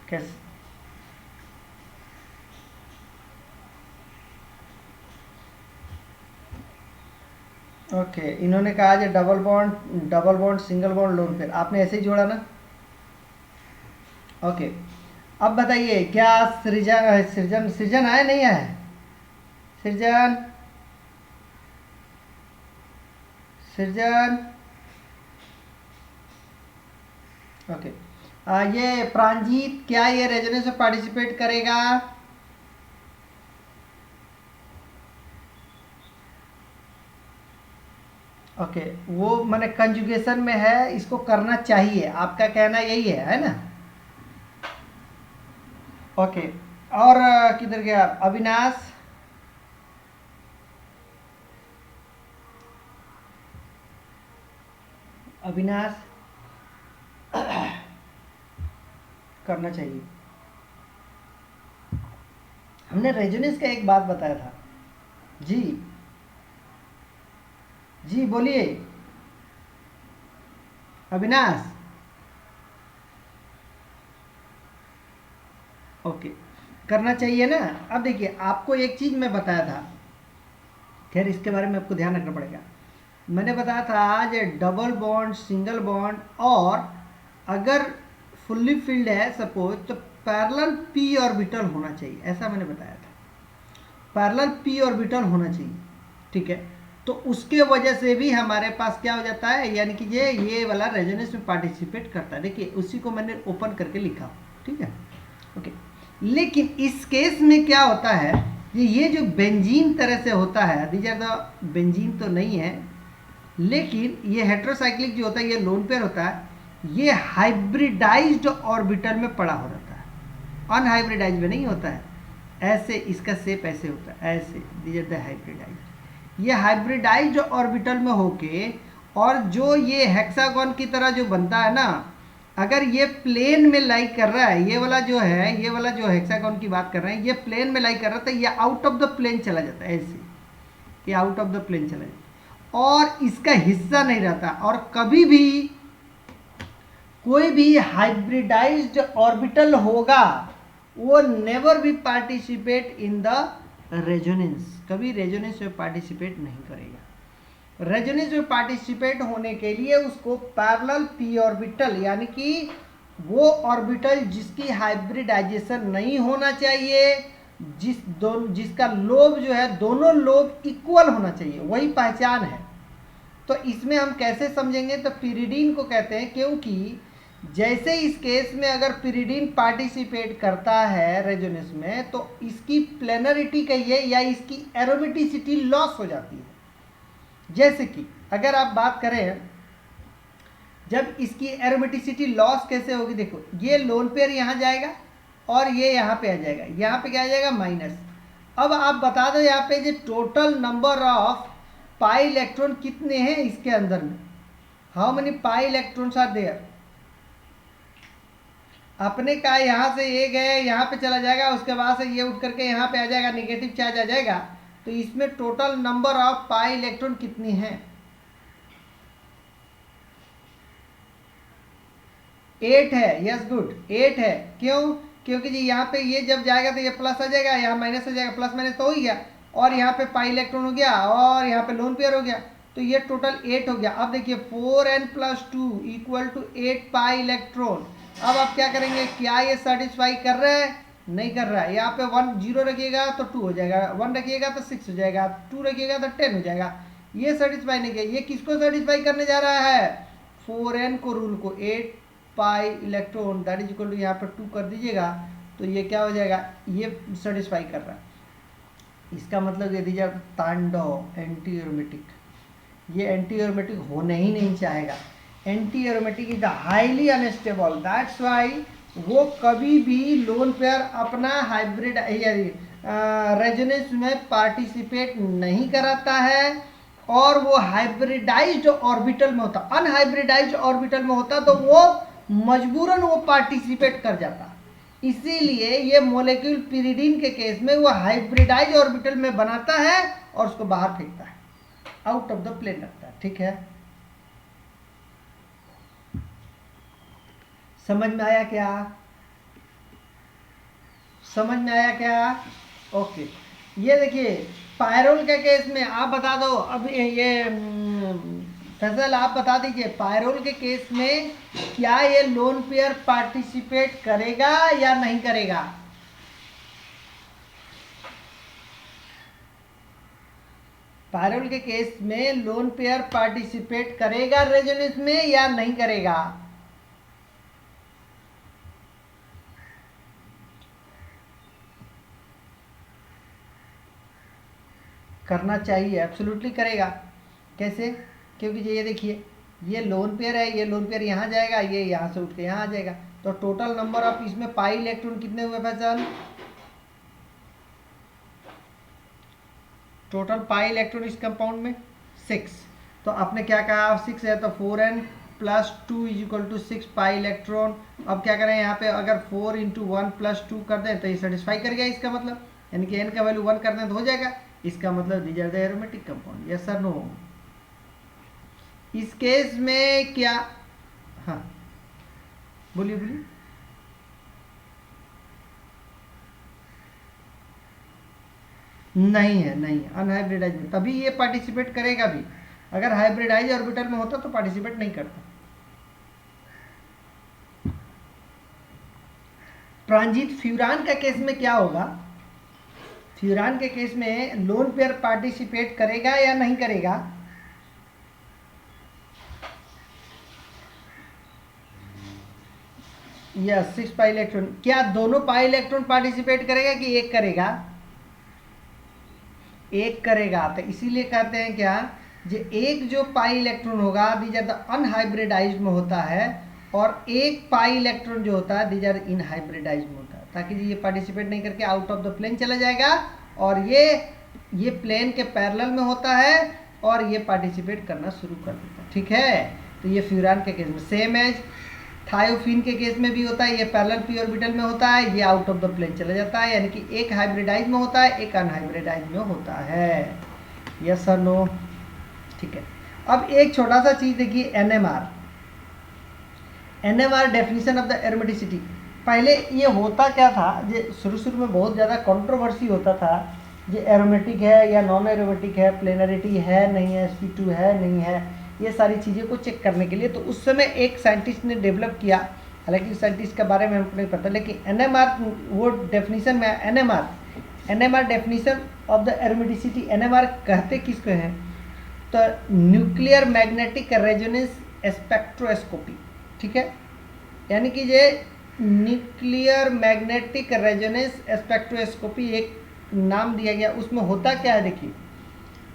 कैसे? ओके, इन्होंने कहा जो double bond single bond lone pair, आपने ऐसे ही जोड़ा ना। ओके, अब बताइए क्या सृजन सृजन सृजन आया नहीं आया? सृजन सृजन ओके, ये प्रांजीत क्या ये रेजोनेंस में पार्टिसिपेट करेगा? ओके, वो माने कंजुगेशन में है, इसको करना चाहिए, आपका कहना यही है ना? ओके, और किधर गया अविनाश? अविनाश करना चाहिए। हमने रेजोनेंस का एक बात बताया था जी। जी बोलिए अविनाश। ओके, करना चाहिए ना। अब देखिए आपको एक चीज मैं बताया था, खैर इसके बारे में आपको ध्यान रखना पड़ेगा। मैंने बताया था जो डबल बॉन्ड, सिंगल बॉन्ड और अगर फुल्ली फिल्ड है सपोज तो पैरेलल पी ऑर्बिटल होना चाहिए, ऐसा मैंने बताया था। पैरेलल पी ऑर्बिटल होना चाहिए, ठीक है। तो उसके वजह से भी हमारे पास क्या हो जाता है, यानी कि ये वाला रेजोनेंस में पार्टिसिपेट करता है। देखिए उसी को मैंने ओपन करके लिखा, ठीक है, ओके। लेकिन इस केस में क्या होता है, ये जो बेंजीन तरह से होता है, दीज आर द बेंजीन तो नहीं है, लेकिन ये हेट्रोसाइक्लिक जो होता है ये लोन पेयर होता है, ये हाइब्रिडाइज्ड ऑर्बिटल में पड़ा हो जाता है, अनहाइब्रिडाइज्ड में नहीं होता है। ऐसे इसका शेप ऐसे होता है, ऐसे, दीज आर द हाइब्रिडाइज्ड। ये हाइब्रिडाइज्ड ऑर्बिटल में होके, और जो ये हेक्सागोन की तरह जो बनता है ना, अगर ये प्लेन में लाई कर रहा है, ये वाला जो है, ये वाला जो हेक्सागोन की बात कर रहे हैं, ये प्लेन में लाई कर रहा था, ये आउट ऑफ द प्लेन चला जाता है, ऐसे ये आउट ऑफ द प्लेन चला जाता है और इसका हिस्सा नहीं रहता। और कभी भी कोई भी हाइब्रिडाइज्ड ऑर्बिटल होगा वो नेवर भी पार्टिसिपेट इन द रेजोनेंस, कभी रेजोनेंस में पार्टिसिपेट नहीं करेगा। रेजोनेंस में पार्टिसिपेट होने के लिए उसको पैरेलल पी ऑर्बिटल, यानी कि वो ऑर्बिटल जिसकी हाइब्रिडाइजेशन नहीं होना चाहिए, जिसका लोब जो है दोनों लोब इक्वल होना चाहिए, वही पहचान है। तो इसमें हम कैसे समझेंगे, तो पिरिडीन को कहते हैं, क्योंकि जैसे इस केस में अगर पिरिडीन पार्टिसिपेट करता है रेजोनेंस में, तो इसकी प्लेनरिटी कहिए या इसकी एरोमेटिसिटी लॉस हो जाती है। जैसे कि अगर आप बात करें, जब इसकी एरोमेटिसिटी लॉस कैसे होगी, देखो ये लोन पेयर यहाँ जाएगा और ये यहाँ पे आ जाएगा, यहाँ पे क्या आ जाएगा, माइनस। अब आप बता दो यहाँ पे जो total number of pi electron कितने हैं इसके अंदर में, how many pi electrons are there. अपने का यहाँ से ये गए, यहाँ पे चला जाएगा, उसके बाद से ये उठ करके यहाँ पे आ जाएगा, नेगेटिव चार्ज आ जाएगा। तो इसमें total number of pi electron कितनी है, 8 है। यस गुड, 8 है। क्यों, क्योंकि जी यहाँ पे ये जब जाएगा तो ये प्लस आ जाएगा, यहाँ माइनस आ जाएगा, प्लस माइनस तो हो ही गया, और यहाँ पे पाई इलेक्ट्रॉन हो गया, और यहाँ पे लोन पेयर हो गया, तो ये टोटल 8 हो गया। अब देखिए 4n + 2 = 8 पाई इलेक्ट्रॉन। अब आप क्या करेंगे, क्या ये सेटिस्फाई कर रहा है, नहीं कर रहा है। यहाँ पे 1 0 रखिएगा तो 2 हो जाएगा, 1 रखिएगा तो 6 हो जाएगा, 2 रखिएगा तो 10 हो जाएगा। ये सेटिस्फाई नहीं किया। ये किसको सेटिस्फाई करने जा रहा है, 4n को, रूल को, 8 pi electron that is equal to, यहाँ पर 2 कर दीजिएगा तो ये क्या हो जाएगा, ये सेटिस्फाई कर रहा है। इसका मतलब ये दीजिए तांडव एंटी एरोमेटिक, ये एंटी एरोमेटिक होने ही नहीं चाहेगा। Anti aromatic is highly unstable, that's why वो कभी भी लोन पेयर अपना हाइब्रिड रेजोनेंस में पार्टिसिपेट नहीं कराता है, और वो हाइब्रिडाइज्ड ऑर्बिटल में होता, अनहाइब्रिडाइज्ड ऑर्बिटल में होता तो वो मजबूरन वो पार्टिसिपेट कर जाता। इसीलिए ये मोलेक्यूल पिरिडीन के केस में वो हाइब्रिडाइज्ड ऑर्बिटल में बनाता है और उसको बाहर फेंकता है, आउट ऑफ द प्लेन रखता है, ठीक है। समझ में आया क्या, समझ में आया क्या, ओके। ये देखिए पायरोल के केस में आप बता दो, अब ये फैसल आप बता दीजिए, पायरोल के केस में क्या ये लोन पेयर पार्टिसिपेट करेगा या नहीं करेगा। पायरोल के केस में लोन पेयर पार्टिसिपेट करेगा रेजोनेंस में या नहीं करेगा। करना चाहिए, एब्सोल्युटली करेगा। कैसे, क्योंकि ये देखिए ये लोन पेयर है, ये लोन पेयर यहाँ जाएगा, ये यहाँ से उठ के यहाँ आ जाएगा, तो टोटल नंबर ऑफ इसमें पाई इलेक्ट्रॉन कितने हुए फैसल, टोटल पाई इलेक्ट्रॉन इस कंपाउंड में 6। तो आपने क्या कहा, 6 है तो 4n + 2 = 6 पाई इलेक्ट्रॉन। अब क्या करें, यहाँ पे अगर 4 × 1 + 2 कर दें तो ये सेटिस्फाई कर गया, इसका मतलब यानी कि n का वैल्यू 1 कर दें तो हो जाएगा। इसका मतलब these are the aromatic compound, yes sir no. इस केस में क्या, हाँ बोलिए बोलिए। नहीं है, नहीं है, अनहाइब्रिडाइज में तभी ये पार्टिसिपेट करेगा भी, अगर हाइब्रिडाइज ऑर्बिटल में होता तो पार्टिसिपेट नहीं करता। प्रांजित फ्यूरान का केस में क्या होगा, फ्यूरान के केस में लोन पेयर पार्टिसिपेट करेगा या नहीं करेगा? Yes, 6 pi electron. क्या दोनों पाई इलेक्ट्रॉन पार्टिसिपेट करेगा कि एक करेगा? एक करेगा। तो इसीलिए कहते हैं क्या, जो एक जो पाई इलेक्ट्रॉन होगा दीज आर द अनहाइब्रिडाइज्ड में होता है, और एक पाई इलेक्ट्रॉन जो होता है दीज आर इनहाइब्रिडाइज्ड में होता है, ताकि ये पार्टिसिपेट नहीं करके आउट ऑफ द प्लेन चला जाएगा, और ये प्लेन के पैरेलल में होता है और ये पार्टिसिपेट करना शुरू कर देता है। ठीक है, तो ये फ्यूरान के केस में सेम एज थायोफिन के केस में भी होता है, ये पैरेलल पी ऑर्बिटल में होता है, ये आउट ऑफ द प्लेन चला जाता है, यानी कि एक हाइब्रिडाइज में होता है, एक अनहाइब्रिडाइज में होता है। यस और नो? ठीक है। अब एक छोटा सा चीज देखिए, NMR. NMR definition of the aromaticity. पहले ये होता क्या था, ये शुरू में बहुत ज़्यादा कंट्रोवर्सी होता था, ये एरोमेटिक है या नॉन एरोमेटिक है, प्लेनरिटी है नहीं है, sp2 है नहीं है, ये सारी चीज़ें को चेक करने के लिए। तो उस समय एक साइंटिस्ट ने डेवलप किया, हालांकि उस साइंटिस्ट के बारे में हमको नहीं पता, लेकिन एनएमआर वो डेफिनेशन में NMR definition of the aromaticity. NMR कहते किसको हैं, तो न्यूक्लियर मैग्नेटिक रेजोनेंस स्पेक्ट्रोस्कोपी। ठीक है, यानी कि ये न्यूक्लियर मैग्नेटिक रेजोनेंस स्पेक्ट्रोस्कोपी एक नाम दिया गया। उसमें होता क्या है, देखिए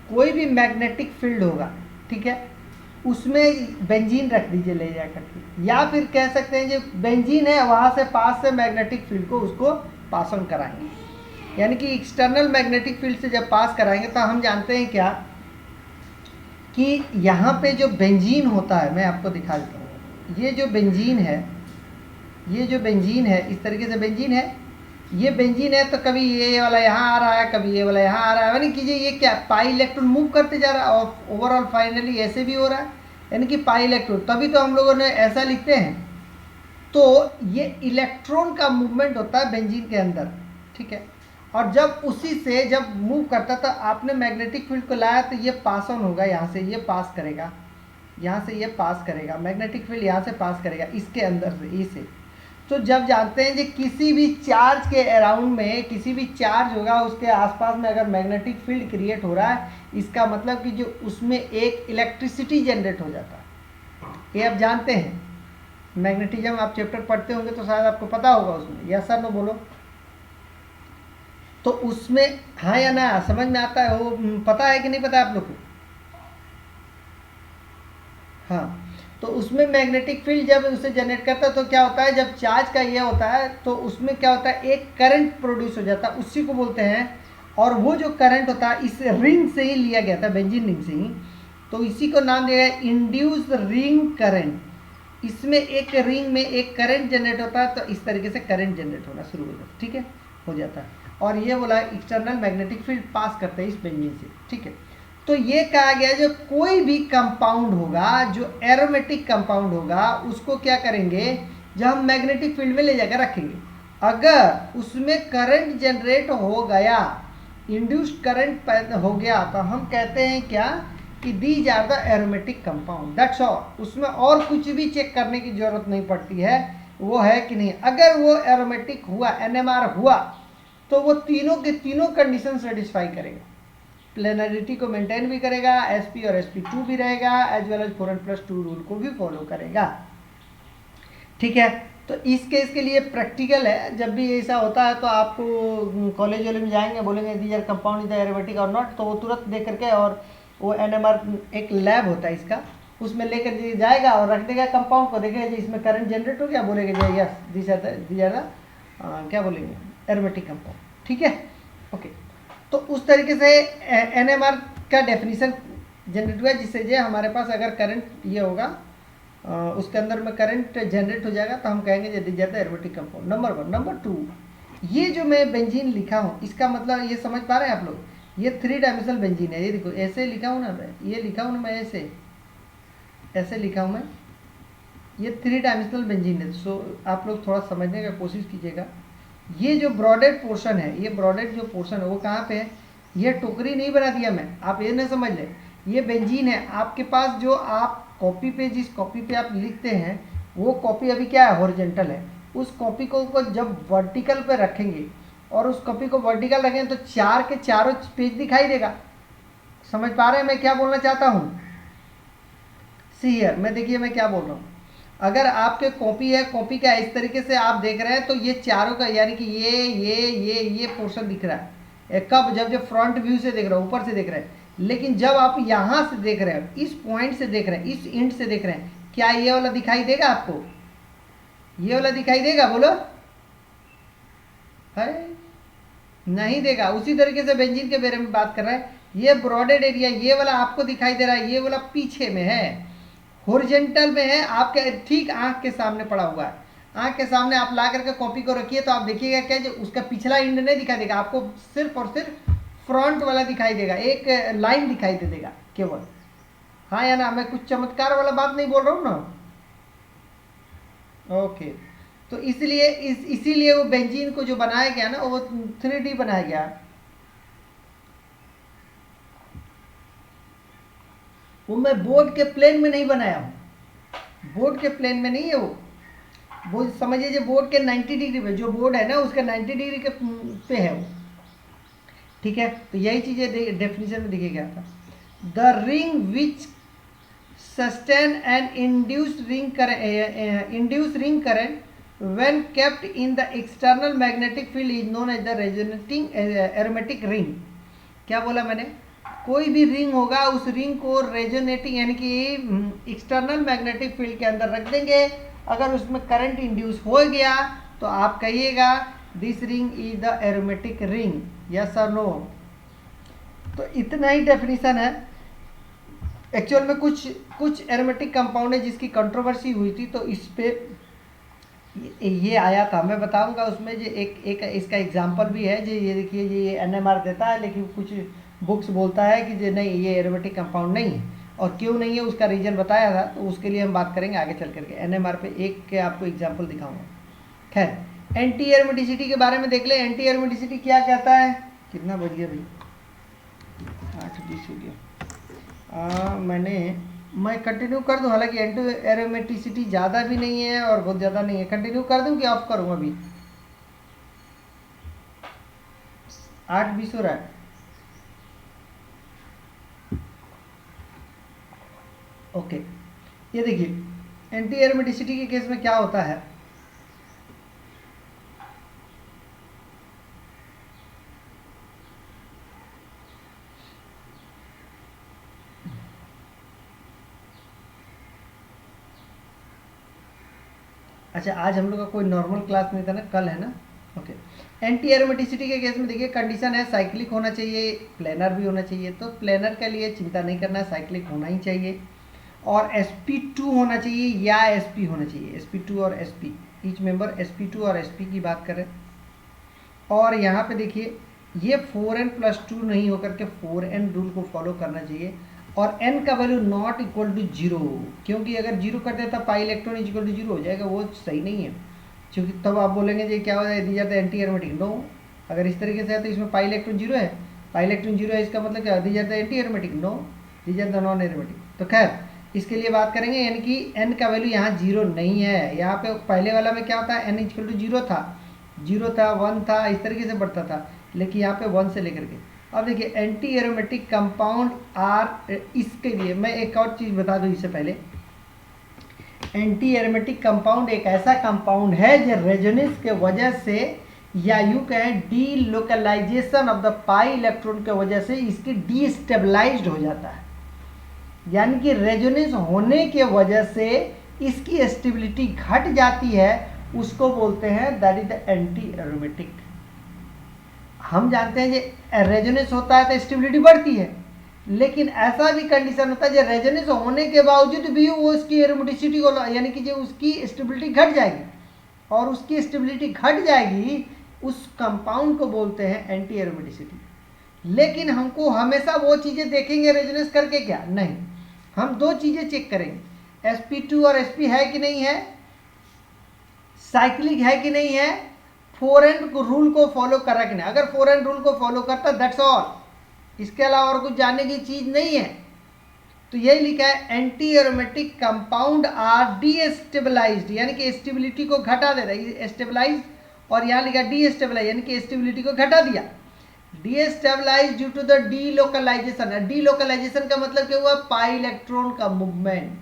कोई भी मैग्नेटिक फील्ड होगा, ठीक है, उसमें बेंजीन रख दीजिए ले जा करके, या फिर कह सकते हैं जो बेंजीन है वहाँ से पास से मैग्नेटिक फील्ड को उसको पास ऑन कराएंगे, यानी कि एक्सटर्नल मैग्नेटिक फील्ड से जब पास कराएंगे तो हम जानते हैं क्या कि यहाँ पे जो बेंजीन होता है, मैं आपको दिखा देता हूँ, ये जो बेंजीन है, ये जो बेंजीन है, इस तरीके से बेंजीन है, ये बेंजीन है, तो कभी ये वाला यहाँ आ रहा है, कभी ये वाला यहाँ आ रहा है, यानी कि ये क्या पाई इलेक्ट्रॉन मूव करते जा रहा है, और ओवरऑल फाइनली ऐसे भी हो रहा है, यानी कि पाई इलेक्ट्रॉन। तभी तो हम लोगों ने ऐसा लिखते हैं। तो ये इलेक्ट्रॉन का मूवमेंट होता है बेंजीन के अंदर, ठीक है, और जब उसी से जब मूव करता था, आपने मैग्नेटिक फील्ड को लाया तो ये पास ऑन होगा, यहाँ से ये पास करेगा, यहाँ से ये पास करेगा, मैग्नेटिक फील्ड यहाँ से पास करेगा इसके अंदर से, ई से। तो जब जानते हैं कि किसी भी चार्ज के अराउंड में किसी भी चार्ज होगा, उसके आसपास में अगर मैग्नेटिक फील्ड क्रिएट हो रहा है, इसका मतलब कि जो उसमें एक इलेक्ट्रिसिटी जनरेट हो जाता है। ये आप जानते हैं, मैग्नेटिज्म आप चैप्टर पढ़ते होंगे तो शायद आपको पता होगा उसमें। यस सर नो बोलो। तो उसमें हाँ या ना समझ में आता है, वो पता है कि नहीं पता आप लोग को? हाँ, तो उसमें मैग्नेटिक फील्ड जब उसे जनरेट करता है तो क्या होता है, जब चार्ज का ये होता है तो उसमें क्या होता है, एक करंट प्रोड्यूस हो जाता है, उसी को बोलते हैं। और वो जो करंट होता है इस रिंग से ही लिया गया था, बेंजीन रिंग से ही, तो इसी को नाम दिया गया इंड्यूस्ड रिंग करंट। इसमें एक रिंग में एक करंट जनरेट होता है, तो इस तरीके से करंट जनरेट होना शुरू हो जाता है, ठीक है, हो जाता है। और ये बोला एक्सटर्नल मैग्नेटिक फील्ड पास करते हैं इस बेंजीन से, ठीक है। तो ये कहा गया जो कोई भी कंपाउंड होगा, जो एरोमेटिक कंपाउंड होगा, उसको क्या करेंगे, जब हम मैग्नेटिक फील्ड में ले जाकर रखेंगे, अगर उसमें करंट जनरेट हो गया, इंड्यूस्ड करंट हो गया, तो हम कहते हैं क्या कि these are the aromatic compound, that's all. उसमें और कुछ भी चेक करने की जरूरत नहीं पड़ती है, वो है कि नहीं। अगर वो एरोमेटिक हुआ, एनएमआर हुआ, तो वो तीनों के तीनों कंडीशन सेटिस्फाई करेगा, प्लेनरिटी को मेंटेन भी करेगा, sp और sp2 भी रहेगा, as well as 4n+2 rule को भी फॉलो करेगा, ठीक है। तो इस केस के लिए प्रैक्टिकल है, जब भी ऐसा होता है तो आपको कॉलेज वाले में जाएंगे, बोलेंगे these are compound is aromatic और नॉट, तो वो तुरंत देख करके, और वो एनएमआर एक लैब होता है इसका, उसमें लेकर जाएगा और रख देगा कंपाउंड को, देखेगा जी इसमें करंट जनरेट हो गया, बोलेगा जी यस दीज आर द क्या बोलेंगे, एरोमेटिक कंपाउंड, ठीक है, ओके। तो उस तरीके से एनएमआर का डेफिनेशन जनरेट हुआ, जिससे जो हमारे पास अगर करंट ये होगा, उसके अंदर में करंट जनरेट हो जाएगा, तो हम कहेंगे these are the aromatic compound, number 1। Number 2, ये जो मैं बेंजीन लिखा हूँ, इसका मतलब ये समझ पा रहे हैं आप लोग, ये 3 डायमेंशनल बेंजीन है। ये देखो ऐसे लिखा हूँ ना, ये लिखा हूँ ना मैं, ऐसे लिखा हूँ मैं, ये 3 डायमेंशनल बेंजीन है। सो आप लोग थोड़ा समझने का कोशिश कीजिएगा। ये जो ब्रॉडेड पोर्शन है, ये ब्रॉडेड जो पोर्शन है वो कहाँ पे है, ये टोकरी नहीं बना दिया मैं, आप ये ना समझ लें, ये बेंजीन है। आपके पास जो आप कॉपी पे, जिस कॉपी पे आप लिखते हैं वो कॉपी अभी क्या है, हॉरिजॉन्टल है। उस कॉपी को जब वर्टिकल पे रखेंगे और उस कॉपी को वर्टिकल रखेंगे तो चार के चारों पेज दिखाई देगा। समझ पा रहे हैं मैं क्या बोलना चाहता हूँ? सी हियर, मैं देखिए मैं क्या बोल रहा हूँ। अगर आपके कॉपी है, कॉपी का इस तरीके से आप देख रहे हैं तो ये चारों का यानी कि ये पोर्शन दिख रहा है। कब? जब फ्रंट व्यू से देख रहे हैं, ऊपर से देख रहे हैं। लेकिन जब आप यहाँ से देख रहे हैं, इस पॉइंट से देख रहे हैं, इस एंड से देख रहे हैं, क्या ये वाला दिखाई देगा आपको? ये वाला दिखाई देगा? बोलो। है नहीं देगा। उसी तरीके से बेंजीन के बारे में बात कर रहे हैं। ये ब्रॉडेड एरिया, ये वाला आपको दिखाई दे रहा है, ये वाला पीछे में है, हॉरिजॉन्टल में है, आपके ठीक आंख के सामने पड़ा हुआ है। आंख के सामने आप ला करके कॉपी को रखिए तो आप देखिएगा क्या, जो उसका पिछला एंड नहीं दिखाई देगा आपको, सिर्फ और सिर्फ फ्रंट वाला दिखाई देगा, एक लाइन दिखाई दे देगा केवल। हाँ या ना? मैं कुछ चमत्कार वाला बात नहीं बोल रहा हूँ ना। ओके, तो इसलिए इसीलिए वो बेंजीन को जो बनाया गया ना, वो 3D बनाया गया। वो मैं बोर्ड के प्लेन में नहीं बनाया हूँ, बोर्ड के प्लेन में नहीं है वो समझिए जो बोर्ड के 90 डिग्री पे, जो बोर्ड है ना उसका 90 डिग्री के पे है वो। ठीक है, तो यही चीज़ें डेफिनेशन में दिखे गया था। The ring which sustain and induce ring current when kept in the external magnetic field is known as the resonating aromatic ring। क्या बोला मैंने? कोई भी रिंग होगा, उस रिंग को रेजोनेटिंग यानी कि एक्सटर्नल मैग्नेटिक फील्ड के अंदर रख देंगे। अगर उसमें करंट इंड्यूस हो गया तो आप कहिएगा this ring is the aromatic ring, yes और नो। तो इतना ही डेफिनेशन है। एक्चुअल में कुछ एरोमेटिक कंपाउंड है जिसकी कंट्रोवर्सी हुई थी, तो इस पे ये आया था, मैं बताऊंगा उसमें। जो एक इसका एग्जांपल भी है, जो ये देखिए, ये NMR देता है, लेकिन कुछ बुक्स बोलता है कि जो नहीं, ये एरोमेटिक कंपाउंड नहीं है। और क्यों नहीं है उसका रीजन बताया था, तो उसके लिए हम बात करेंगे आगे चल करके। NMR पे एक के आपको एग्जाम्पल दिखाऊंगा। खैर, एंटी एरोमेटिसिटी के बारे में देख ले। एंटी एरोमेटिसिटी क्या कहता है? कितना बज गया भाई? 8:20 हो गया। मैं कंटिन्यू कर दूं? हालांकि एंटी एरोमेटिसिटी ज़्यादा भी नहीं है और बहुत ज़्यादा नहीं है। कंटिन्यू कर दूं कि ऑफ करूं? अभी 8:20 हो रहा है। ओके, ये देखिए एंटी एरोमेटिसिटी के केस में क्या होता है। अच्छा, आज हम लोग का कोई नॉर्मल क्लास नहीं था ना, कल है ना? ओके, एंटी एरोमेटिसिटी के केस में देखिए कंडीशन है साइक्लिक होना चाहिए, प्लेनर भी होना चाहिए। तो प्लेनर के लिए चिंता नहीं करना, साइक्लिक होना ही चाहिए। और sp2 होना चाहिए या sp होना चाहिए। sp2 और sp, ईच मेंबर sp2 और sp की बात करें। और यहाँ पे देखिए ये 4n+2 नहीं होकर के 4n रूल को फॉलो करना चाहिए। और n का वैल्यू नॉट इक्वल टू 0, क्योंकि अगर 0 कर देता pi electron is equal to 0 हो जाएगा, वो सही नहीं है। क्योंकि तब आप बोलेंगे जी क्या हो जाए, these are the anti aromatic. No, अगर इस तरीके से है तो इसमें पाई इलेक्ट्रॉन 0 है, पाई इलेक्ट्रॉन 0 है, इसका मतलब क्या? These are the anti aromatic. No, these are the non aromatic. तो खैर इसके लिए बात करेंगे, यानी कि n का वैल्यू यहाँ 0 नहीं है। यहाँ पे पहले वाला में क्या होता है, n इक्वल टू 0 था, 1 था, इस तरीके से बढ़ता था। लेकिन यहाँ पे 1 से लेकर के, अब देखिए एंटी एरोमेटिक कंपाउंड आर, इसके लिए मैं एक और चीज़ बता दूँ इससे पहले। एंटी एरोमेटिक कंपाउंड एक ऐसा कंपाउंड है जो रेजोनेंस के वजह से, या यूँ कहें delocalization of the pi electron के वजह से इसकी डीस्टेबलाइज्ड हो जाता है। यानी कि रेजोनेंस होने के वजह से इसकी स्टेबिलिटी घट जाती है, उसको बोलते हैं that is the anti aromatic. हम जानते हैं कि रेजोनेंस होता है तो स्टेबिलिटी बढ़ती है, लेकिन ऐसा भी कंडीशन होता है जो रेजोनेंस होने के बावजूद भी वो उसकी एरोमेटिसिटी को, यानी कि जो उसकी स्टेबिलिटी घट जाएगी, और उसकी स्टेबिलिटी घट जाएगी, उस कंपाउंड को बोलते हैं एंटी एरोमेटिसिटी। लेकिन हमको हमेशा वो चीज़ें देखेंगे रेजोनेंस करके क्या? नहीं, हम दो चीज़ें चेक करेंगे, sp2 और sp है कि नहीं है, साइक्लिक है कि नहीं है, 4n रूल को फॉलो कर रहा कि नहीं। अगर 4n रूल को फॉलो करता, दैट्स ऑल, इसके अलावा और कुछ जानने की चीज नहीं है। तो यही लिखा है एंटी एरोमेटिक कंपाउंड आर डीस्टेबलाइज्ड, यानी कि स्टेबिलिटी को घटा दे रहा है, स्टेबलाइज, और यहाँ लिखा डीस्टेबलाइज यानी कि स्टेबिलिटी को घटा दिया। Destabilize due to the delocalization. Delocalization का मतलब क्या हुआ, पाई इलेक्ट्रॉन का मूवमेंट,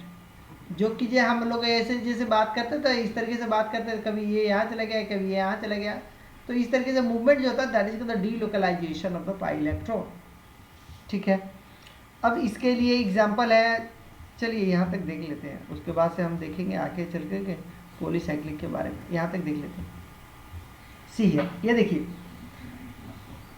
जो कि जो हम लोग ऐसे जैसे बात करते थे इस तरीके से बात करते थे, कभी ये यहाँ चला गया कभी ये यहाँ चला गया, तो इस तरीके से मूवमेंट जो होता है that is the delocalization of the pi electron. ठीक है, अब इसके लिए एग्जांपल है, चलिए यहाँ तक देख लेते हैं, उसके बाद से हम देखेंगे आगे चल के पॉलीसाइक्लिक के बारे में। यहाँ तक देख लेते हैं। सी है, ये देखिए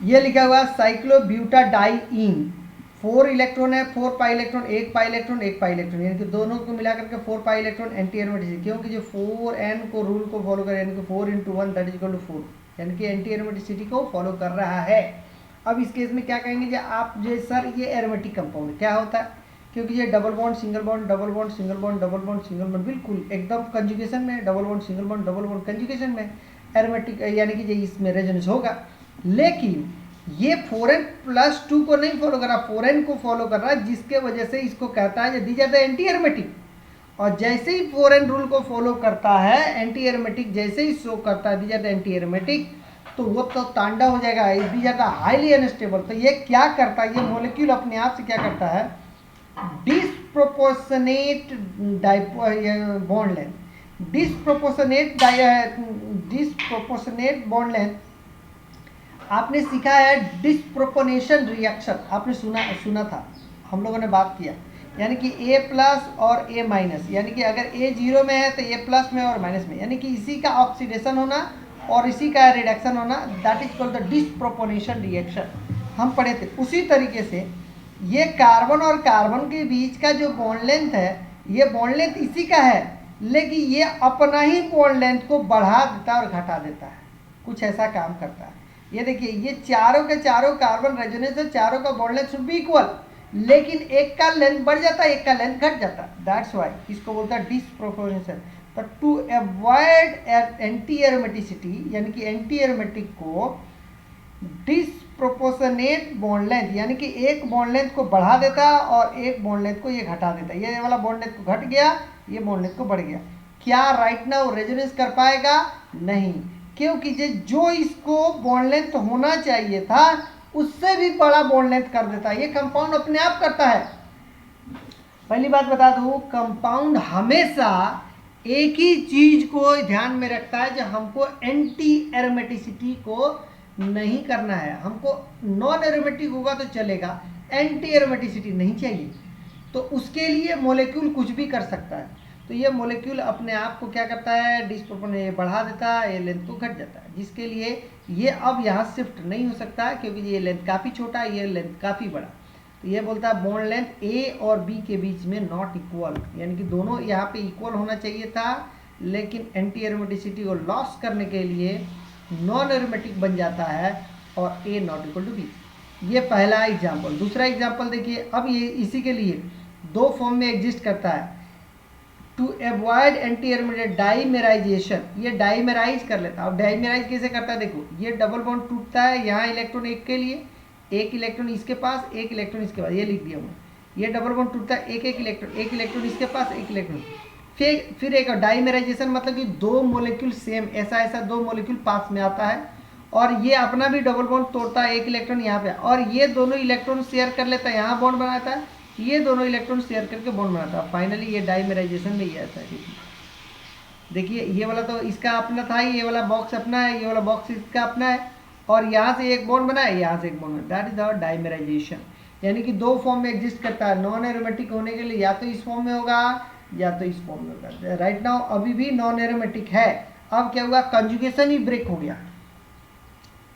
ये लिखा हुआ साइक्लोब्यूटाडाइईन, 4 इलेक्ट्रॉन है, 4 pi electron, 1 pi electron, 1 pi electron, यानी कि दोनों को मिलाकर के 4 पाई इलेक्ट्रॉन एंटी एरोमेटिसिटी, क्योंकि जो 4n को रूल को फॉलो करे, यानी कि 4 × 1 दैट इज इक्वल टू 4, यानी कि एंटी एरोमेटिसिटी को फॉलो कर रहा है। अब इस केस में क्या कहेंगे जो आप जो सर ये एरोमेटिक कंपाउंड क्या होता है, क्योंकि ये double bond single bond double bond single bond double bond single bond बिल्कुल एकदम कंजुगेशन में, double bond single bond double bond conjugation में एरोमेटिक, यानी कि ये इसमें रेजोनेंस होगा। लेकिन ये 4n+2 को नहीं फॉलो कर रहा, 4n को फॉलो कर रहा है, जिसके वजह से इसको कहता है these are the anti aromatic. और जैसे ही 4n रूल को फॉलो करता है, एंटी एरोमेटिक जैसे ही शो करता है these are the anti aromatic, तो वो तो तांडव हो जाएगा, these are the highly unstable. तो ये क्या करता है, ये मॉलिक्यूल अपने आप से क्या करता है, disproportionate bond length, disproportionate bond length. आपने सीखा है डिस्प्रोपोर्शनेशन रिएक्शन, आपने सुना था, हम लोगों ने बात किया, यानी कि A+ और A-, यानी कि अगर A 0 में है तो A+ में और माइनस में, यानी कि इसी का ऑक्सीडेशन होना और इसी का रिडक्शन होना, that is called the disproportionation reaction, हम पढ़े थे। उसी तरीके से ये कार्बन और कार्बन के बीच का जो बॉन्ड लेंथ है, ये बॉन्ड लेंथ इसी का है, लेकिन ये अपना ही बॉन्ड लेंथ को बढ़ा देता है और घटा देता है, कुछ ऐसा काम करता है। ये देखिए ये चारों के चारों कार्बन रेजोनेंस है, चारों का bond length should be equal, लेकिन एक का लेंथ बढ़ जाता है एक का लेंथ घट जाता है, दैट्स व्हाई इसको बोलता है डिस्प्रोपोर्शनेशन। तो टू अवॉइड एंटी एरोमेटिसिटी, यानी कि एंटी एरोमेटिक को डिस्प्रोपोर्शनेट बॉन्ड लेंथ, यानी कि एक बॉन्ड लेंथ को बढ़ा देता है और एक बॉन्ड लेंथ को ये घटा देता है, ये वाला बॉन्ड लेंथ को घट गया, ये बॉन्ड लेंथ को बढ़ गया। क्या राइट नाउ रेजोनेंस कर पाएगा, नहीं, क्योंकि जो इसको बॉन्ड लेंथ होना चाहिए था उससे भी बड़ा बॉन्ड लेंथ कर देता है, ये कंपाउंड अपने आप करता है। पहली बात बता दूं, कंपाउंड हमेशा एक ही चीज को ध्यान में रखता है, जो हमको एंटी एरोमेटिसिटी को नहीं करना है, हमको नॉन एरोमेटिक होगा तो चलेगा, एंटी एरोमेटिसिटी नहीं चाहिए, तो उसके लिए मॉलिक्यूल कुछ भी कर सकता है। तो ये मॉलिक्यूल अपने आप को क्या करता है, डिस्प्रोपोर्शनेट बढ़ा देता है, ये लेंथ को घट जाता है, जिसके लिए ये अब यहाँ शिफ्ट नहीं हो सकता है, क्योंकि ये लेंथ काफ़ी छोटा है, ये लेंथ काफ़ी बड़ा। तो ये बोलता है बॉन्ड लेंथ ए और बी के बीच में नॉट इक्वल, यानी कि दोनों यहाँ पे इक्वल होना चाहिए था, लेकिन एंटी एरोमेटिसिटी को लॉस करने के लिए नॉन एरोमेटिक बन जाता है और ए नॉट इक्वल टू बी। ये पहला एग्जाम्पल। दूसरा एग्जाम्पल देखिए, अब ये इसी के लिए दो फॉर्म में एग्जिस्ट करता है। टू अवॉइड एंटी एरोमेटिक डाइमेराइजेशन, ये डाइमेराइज कर लेता है। अब डाइमेराइज कैसे करता है, देखो ये डबल बॉन्ड टूटता है, यहाँ इलेक्ट्रॉन एक के लिए, एक इलेक्ट्रॉन इसके पास, एक इलेक्ट्रॉन इसके पास, ये लिख दिया मैं, ये डबल बॉन्ड टूटता है, एक इलेक्ट्रॉन इसके पास, एक इलेक्ट्रॉन, फिर एक डाइमेराइजेशन, मतलब कि दो मॉलिक्यूल सेम ऐसा दो मॉलिक्यूल पास में आता है, और ये अपना भी डबल बॉन्ड तोड़ता है, एक इलेक्ट्रॉन यहाँ पे, और ये दोनों इलेक्ट्रॉन शेयर कर लेता है, यहाँ बॉन्ड बनाता है, ये दोनों इलेक्ट्रॉन शेयर करके बॉन्ड बनाता है, फाइनली ये डाइमेराइजेशन में ही आता है। देखिए ये वाला तो इसका अपना था, ये वाला बॉक्स अपना है, ये वाला बॉक्स इसका अपना है, और यहाँ से एक बॉन्ड बना है, यहाँ से एक बॉन्ड बना, दैट इज आवर डाइमेराइजेशन। यानी कि दो फॉर्म में एग्जिस्ट करता है, नॉन एरोमेटिक होने के लिए या तो इस फॉर्म में होगा या तो इस फॉर्म में होगा। राइट नाउ अभी भी नॉन एरोमेटिक है। अब क्या हुआ, कंजुगेशन ही ब्रेक हो गया,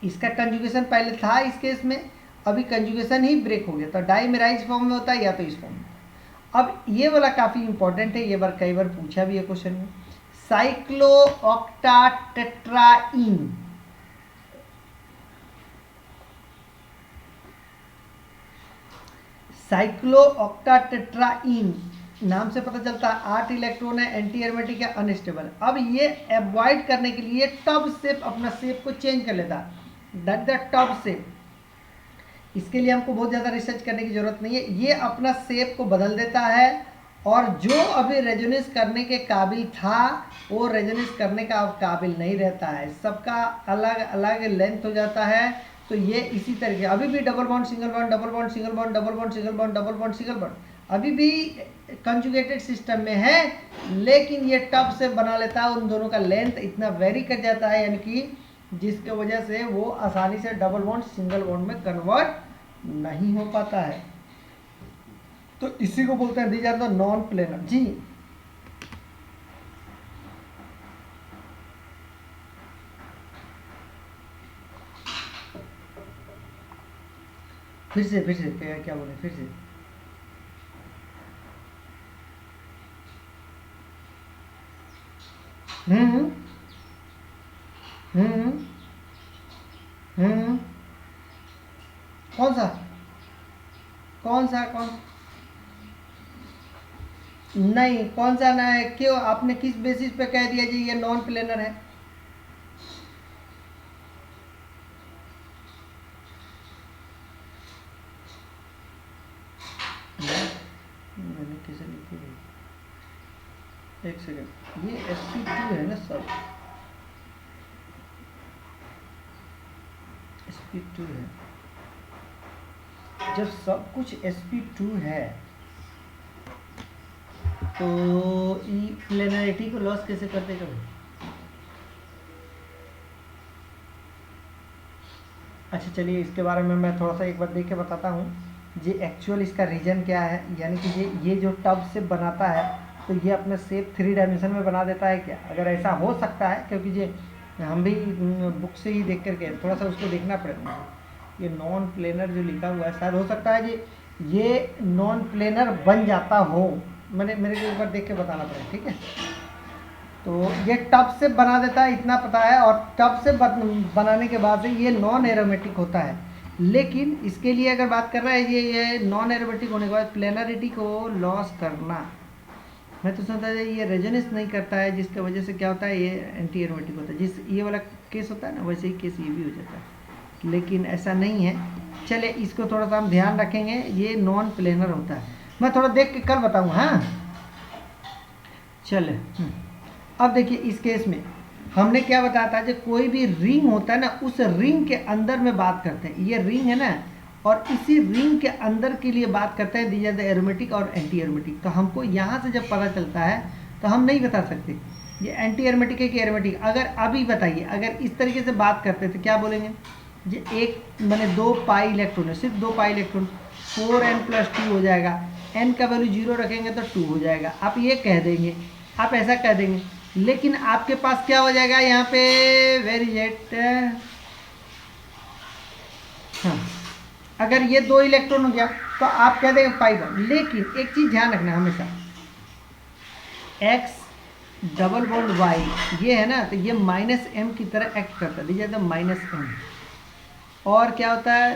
इसका कंजुगेशन पहले था इस केस में, अभी कंजुगेशन ही ब्रेक हो गया, तो डाइमेराइज फॉर्म में होता है या तो इस फॉर्म में। अब ये वाला काफ़ी इंपॉर्टेंट है, ये बार कई बार पूछा भी है क्वेश्चन में, साइक्लोऑक्टाटेट्राईन। साइक्लोऑक्टाटेट्राईन नाम से पता चलता है 8 इलेक्ट्रॉन है, एंटी एरोमेटिक है, अनस्टेबल। अब ये अवॉइड करने के लिए टब शेप, अपना शेप को चेंज कर लेता है, दैट द टब शेप। इसके लिए हमको बहुत ज़्यादा रिसर्च करने की ज़रूरत नहीं है, ये अपना शेप को बदल देता है और जो अभी रेजोनेंस करने के काबिल था वो रेजोनेंस करने का अब काबिल नहीं रहता है, सबका अलग अलग लेंथ हो जाता है। तो ये इसी तरीके अभी भी double bond single bond double bond single bond double bond single bond double bond single bond अभी भी कंजुगेटेड सिस्टम में है, लेकिन ये टब से बना लेता है, उन दोनों का लेंथ इतना वेरी कर जाता है, यानी कि जिसके वजह से वो आसानी से डबल बॉन्ड सिंगल बॉन्ड में कन्वर्ट नहीं हो पाता है। तो इसी को बोलते हैं these are the non planar. जी फिर से क्या बोले, फिर से हम्म हम्म हम्म कौन सा नहीं, कौन सा ना है, क्यों आपने किस बेसिस पे कह दिया जी ये नॉन प्लेनर है? मैंने किसे लिखी है, एक सेकंड, ये sp2 है ना सब, sp2 है, जब सब कुछ sp2 है तो ई प्लेनरिटी को लॉस कैसे करते कभी? अच्छा चलिए इसके बारे में मैं थोड़ा सा एक बार देख के बताता हूँ जी। एक्चुअल इसका रीजन क्या है, यानी कि ये जो टब से बनाता है तो ये अपने शेप 3 डायमेंशन में बना देता है क्या? अगर ऐसा हो सकता है, क्योंकि ये हम भी बुक से ही देख करके थोड़ा सा उसको देखना पड़ेगा। ये नॉन प्लेनर जो लिखा हुआ है शायद हो सकता है जी ये नॉन प्लेनर बन जाता हो, मेरे को एक बार देख के बताना पड़ेगा, ठीक है। तो ये टब से बना देता है इतना पता है, और टब से बनाने के बाद से ये नॉन एरोमेटिक होता है। लेकिन इसके लिए अगर बात कर रहा है ये नॉन एरोमेटिक होने के बाद प्लेनरिटी को लॉस करना, मैं तो समझता है ये रेजोनेंस नहीं करता है, जिसकी वजह से क्या होता है ये एंटी एरोमेटिक होता है। जिस ये वाला केस होता है ना वैसे ही केस ये भी हो जाता है, लेकिन ऐसा नहीं है। चले इसको थोड़ा सा हम ध्यान रखेंगे, ये नॉन प्लेनर होता है। मैं थोड़ा देख के कल बताऊँगा। हाँ चले अब देखिए इस केस में हमने क्या बताया था, जब कोई भी रिंग होता है ना उस रिंग के अंदर में बात करते हैं, ये रिंग है ना, और इसी रिंग के अंदर के लिए बात करते हैं दीज आर द एरोमेटिक और एंटी एरोमेटिक। तो हमको यहाँ से जब पता चलता है तो हम नहीं बता सकते ये एंटी एरोमेटिक है कि एरोमेटिक। अगर अभी बताइए अगर इस तरीके से बात करते तो क्या बोलेंगे जी, एक मैंने 2 पाई इलेक्ट्रॉन है, सिर्फ 2 पाई इलेक्ट्रॉन, 4n+2 हो जाएगा, n का वैल्यू 0 रखेंगे तो 2 हो जाएगा। आप ये कह देंगे, आप ऐसा कह देंगे, लेकिन आपके पास क्या हो जाएगा यहाँ पे वेरी जेट। हाँ अगर ये 2 इलेक्ट्रॉन हो गया तो आप कह देंगे पाई बॉन्ड। लेकिन एक चीज़ ध्यान रखना हमेशा, x डबल बॉन्ड y ये है ना, तो ये -m की तरह एक्ट करता है, दीजिए तो -m। और क्या होता है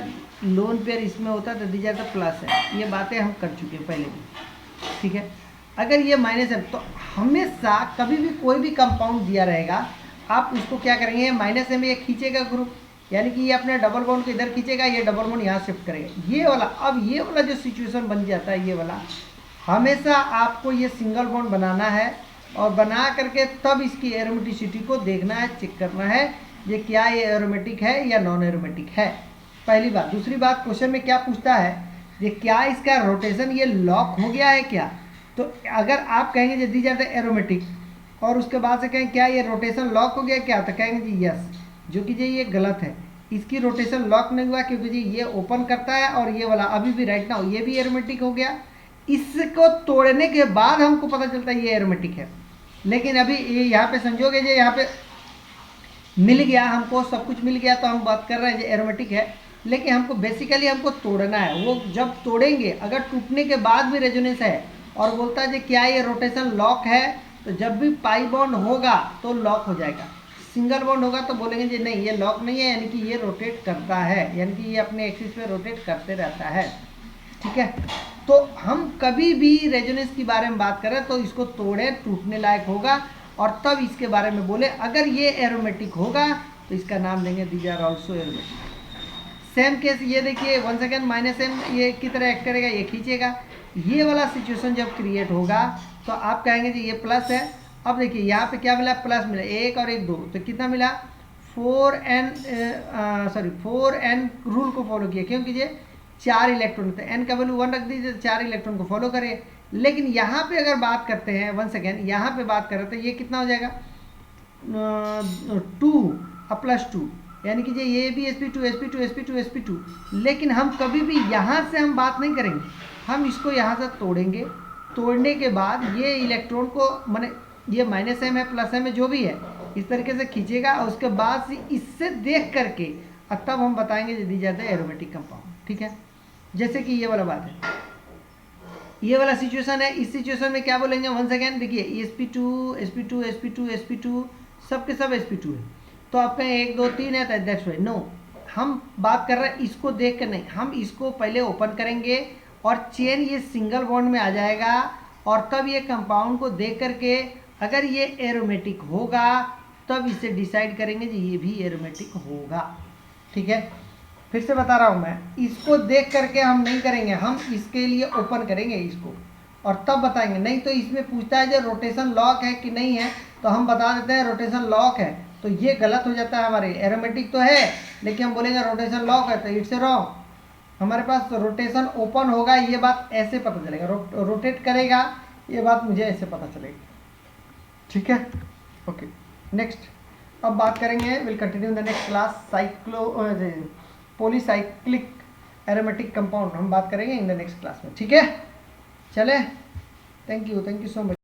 लोन पेयर इसमें होता है तो दीजिए तो प्लस है। ये बातें हम कर चुके हैं पहले भी, ठीक है। अगर ये -m तो हमेशा कभी भी कोई भी कंपाउंड दिया रहेगा आप उसको क्या करेंगे -m ये खींचेगा ग्रुप, यानी कि ये अपने डबल बॉन्ड को इधर खींचेगा, ये डबल बॉन्ड यहाँ शिफ्ट करेगा, ये वाला। अब ये वाला जो सिचुएशन बन जाता है ये वाला, हमेशा आपको ये सिंगल बॉन्ड बनाना है और बना करके तब इसकी एरोमेटिसिटी को देखना है, चेक करना है ये क्या ये एरोमेटिक है या नॉन एरोमेटिक है, पहली बात। दूसरी बात क्वेश्चन में क्या पूछता है ये क्या इसका रोटेशन ये लॉक हो गया है क्या? तो अगर आप कहेंगे दीज आर द एरोमेटिक और उसके बाद से कहें क्या ये रोटेशन लॉक हो गया क्या, तो कहेंगे जी यस, जो कि जी ये गलत है, इसकी रोटेशन लॉक नहीं हुआ क्योंकि जी ये ओपन करता है और ये वाला अभी भी राइट नाउ ये भी एरोमेटिक हो गया। इसको तोड़ने के बाद हमको पता चलता है ये एरोमेटिक है, लेकिन अभी ये यहाँ पे संजोग है यहाँ पे मिल गया, हमको सब कुछ मिल गया तो हम बात कर रहे हैं जो एरोमेटिक है, लेकिन हमको बेसिकली हमको तोड़ना है। वो जब तोड़ेंगे अगर टूटने के बाद भी रेजोनेंस है और बोलता है कि क्या ये रोटेशन लॉक है, तो जब भी पाई बॉन्ड होगा तो लॉक हो जाएगा, सिंगल बॉन्ड होगा तो बोलेंगे जी नहीं ये लॉक नहीं है, यानी कि ये रोटेट करता है, यानी कि ये अपने एक्सिस पे रोटेट करते रहता है, ठीक है। तो हम कभी भी रेजोनेंस के बारे में बात करें तो इसको तोड़े, टूटने लायक होगा और तब इसके बारे में बोले। अगर ये एरोमेटिक होगा तो इसका नाम देंगे these are also aromatic. Same case ये देखिए, वन सेकेंड माइनस एम ये की तरह एक्ट करेगा, ये खींचेगा। ये वाला सिचुएशन जब क्रिएट होगा तो आप कहेंगे जी ये प्लस है। अब देखिए यहाँ पे क्या मिला, प्लस मिला, 1 और 1 2, तो कितना मिला 4n रूल को फॉलो किया, क्यों कीजिए 4 इलेक्ट्रॉन थे, n का वैल्यू 1 रख दीजिए, 4 इलेक्ट्रॉन को फॉलो करिए। लेकिन यहाँ पे अगर बात करते हैं, वन सेकेंड यहाँ पे बात करें तो ये कितना हो जाएगा 2 प्लस 2, यानी कि ये भी sp2 sp2 sp2 sp2। लेकिन हम कभी भी यहाँ से हम बात नहीं करेंगे, हम इसको यहाँ से तोड़ेंगे। तोड़ने के बाद ये इलेक्ट्रॉन को माने ये माइनस एम है प्लस एम है जो भी है इस तरीके से खींचेगा, और उसके बाद से इससे देख करके तब हम बताएंगे दी जाता है एरोमेटिक कंपाउंड। ठीक है, जैसे कि ये वाला बात है, ये वाला सिचुएशन है। इस सिचुएशन में क्या बोलेंगे, वन सेकेंड देखिए sp2 sp2 sp2 sp2 सब के सब sp2 है, तो आप कहें 1 2 3 है तो दैट्स वाई। नो, हम बात कर रहे हैं इसको देख कर नहीं, हम इसको पहले ओपन करेंगे और चेन ये सिंगल बॉन्ड में आ जाएगा, और तब ये कंपाउंड को देख करके अगर ये एरोमेटिक होगा तब इसे डिसाइड करेंगे जी ये भी एरोमेटिक होगा। ठीक है, फिर से बता रहा हूँ मैं, इसको देख करके हम नहीं करेंगे, हम इसके लिए ओपन करेंगे इसको और तब बताएंगे। नहीं तो इसमें पूछता है जो रोटेशन लॉक है कि नहीं है, तो हम बता देते हैं रोटेशन लॉक है, तो ये गलत हो जाता है हमारे। एरोमेटिक तो है लेकिन हम बोलेंगे रोटेशन लॉक है तो इट्स रॉन्ग। हमारे पास रोटेशन ओपन होगा, ये बात ऐसे पता चलेगा, रोटेट करेगा ये बात मुझे ऐसे पता चलेगी। ठीक है, ओके नेक्स्ट। अब बात करेंगे, will continue in the next class polycyclic aromatic compound हम बात करेंगे इन द नेक्स्ट क्लास में। ठीक है, चले, थैंक यू सो मच।